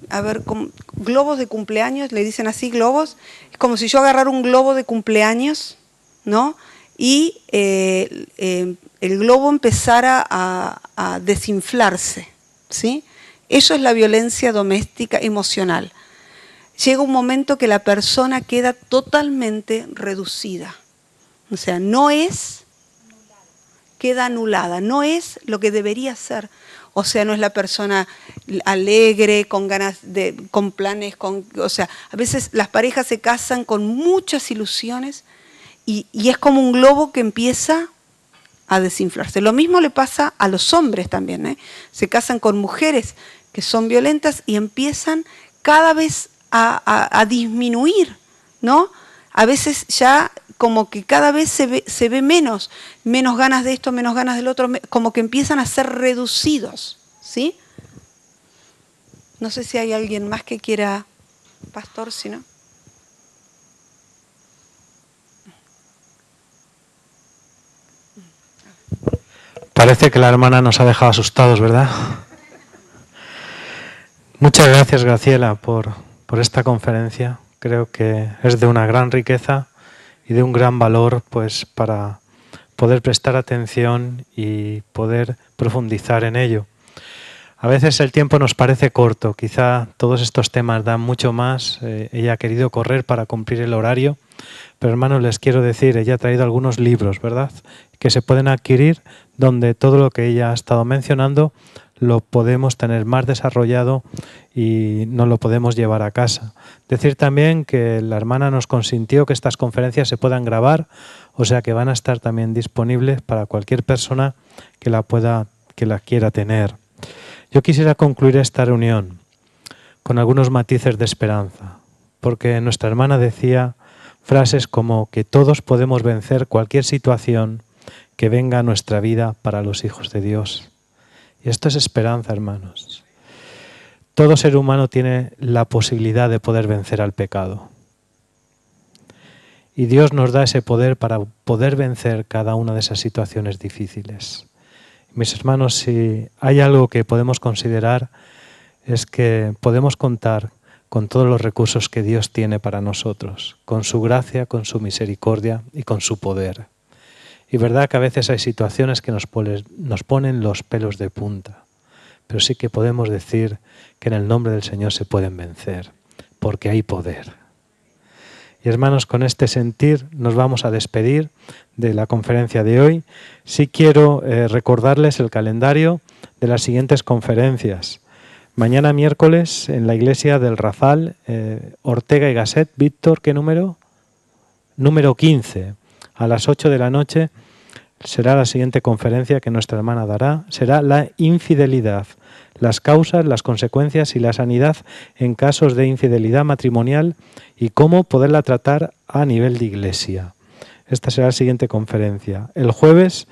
a ver, como globos de cumpleaños, le dicen así, globos, es como si yo agarrara un globo de cumpleaños, ¿no? Y el globo empezara a desinflarse, ¿sí? Eso es la violencia doméstica emocional. Llega un momento que la persona queda totalmente reducida. O sea, no es, queda anulada, no es lo que debería ser. O sea, no es la persona alegre, con ganas de, con planes, o sea, a veces las parejas se casan con muchas ilusiones y es como un globo que empieza a desinflarse. Lo mismo le pasa a los hombres también, ¿eh? Se casan con mujeres que son violentas y empiezan cada vez a disminuir, ¿no? A veces ya como que cada vez se ve menos ganas de esto, menos ganas del otro, como que empiezan a ser reducidos, ¿sí? No sé si hay alguien más que quiera, pastor, si no. Parece que la hermana nos ha dejado asustados, ¿verdad? Muchas gracias, Graciela, por esta conferencia. Creo que es de una gran riqueza y de un gran valor, pues, para poder prestar atención y poder profundizar en ello. A veces el tiempo nos parece corto, quizá todos estos temas dan mucho más. Ella ha querido correr para cumplir el horario, pero hermanos, les quiero decir, ella ha traído algunos libros, ¿verdad?, que se pueden adquirir, donde todo lo que ella ha estado mencionando lo podemos tener más desarrollado y nos lo podemos llevar a casa. Decir también que la hermana nos consintió que estas conferencias se puedan grabar, o sea que van a estar también disponibles para cualquier persona que la quiera tener. Yo quisiera concluir esta reunión con algunos matices de esperanza, porque nuestra hermana decía frases como que todos podemos vencer cualquier situación que venga a nuestra vida para los hijos de Dios. Y esto es esperanza, hermanos. Todo ser humano tiene la posibilidad de poder vencer al pecado. Y Dios nos da ese poder para poder vencer cada una de esas situaciones difíciles. Mis hermanos, si hay algo que podemos considerar es que podemos contar con todos los recursos que Dios tiene para nosotros, con su gracia, con su misericordia y con su poder. Y verdad que a veces hay situaciones que nos ponen los pelos de punta, pero sí que podemos decir que en el nombre del Señor se pueden vencer, porque hay poder. Y hermanos, con este sentir nos vamos a despedir de la conferencia de hoy. Sí quiero recordarles el calendario de las siguientes conferencias. Mañana miércoles en la iglesia del Razal, Ortega y Gasset, Víctor, ¿qué número? Número 15, a las 8 de la noche será la siguiente conferencia que nuestra hermana dará. Será la infidelidad, las causas, las consecuencias y la sanidad en casos de infidelidad matrimonial y cómo poderla tratar a nivel de iglesia. Esta será la siguiente conferencia. El jueves,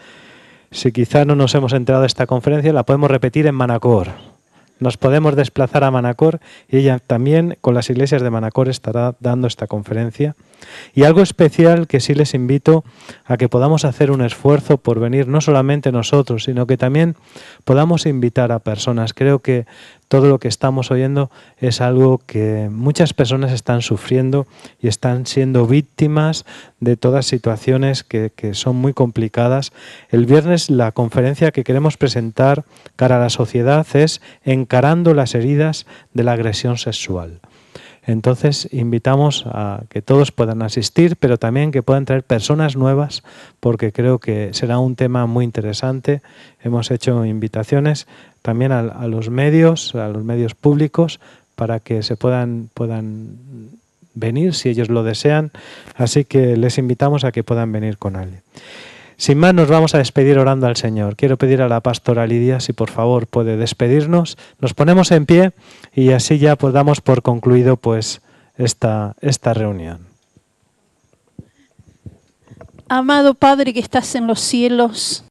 si quizá no nos hemos enterado de esta conferencia, la podemos repetir en Manacor. Nos podemos desplazar a Manacor y ella también con las iglesias de Manacor estará dando esta conferencia. Y algo especial que sí les invito a que podamos hacer un esfuerzo por venir, no solamente nosotros, sino que también podamos invitar a personas. Creo que todo lo que estamos oyendo es algo que muchas personas están sufriendo y están siendo víctimas de todas situaciones que son muy complicadas. El viernes la conferencia que queremos presentar cara a la sociedad es Encarando las heridas de la agresión sexual. Entonces invitamos a que todos puedan asistir, pero también que puedan traer personas nuevas, porque creo que será un tema muy interesante. Hemos hecho invitaciones también a los medios públicos, para que se puedan venir si ellos lo desean. Así que les invitamos a que puedan venir con alguien. Sin más, nos vamos a despedir orando al Señor. Quiero pedir a la pastora Lidia si por favor puede despedirnos. Nos ponemos en pie y así ya pues damos por concluido pues esta reunión. Amado Padre que estás en los cielos,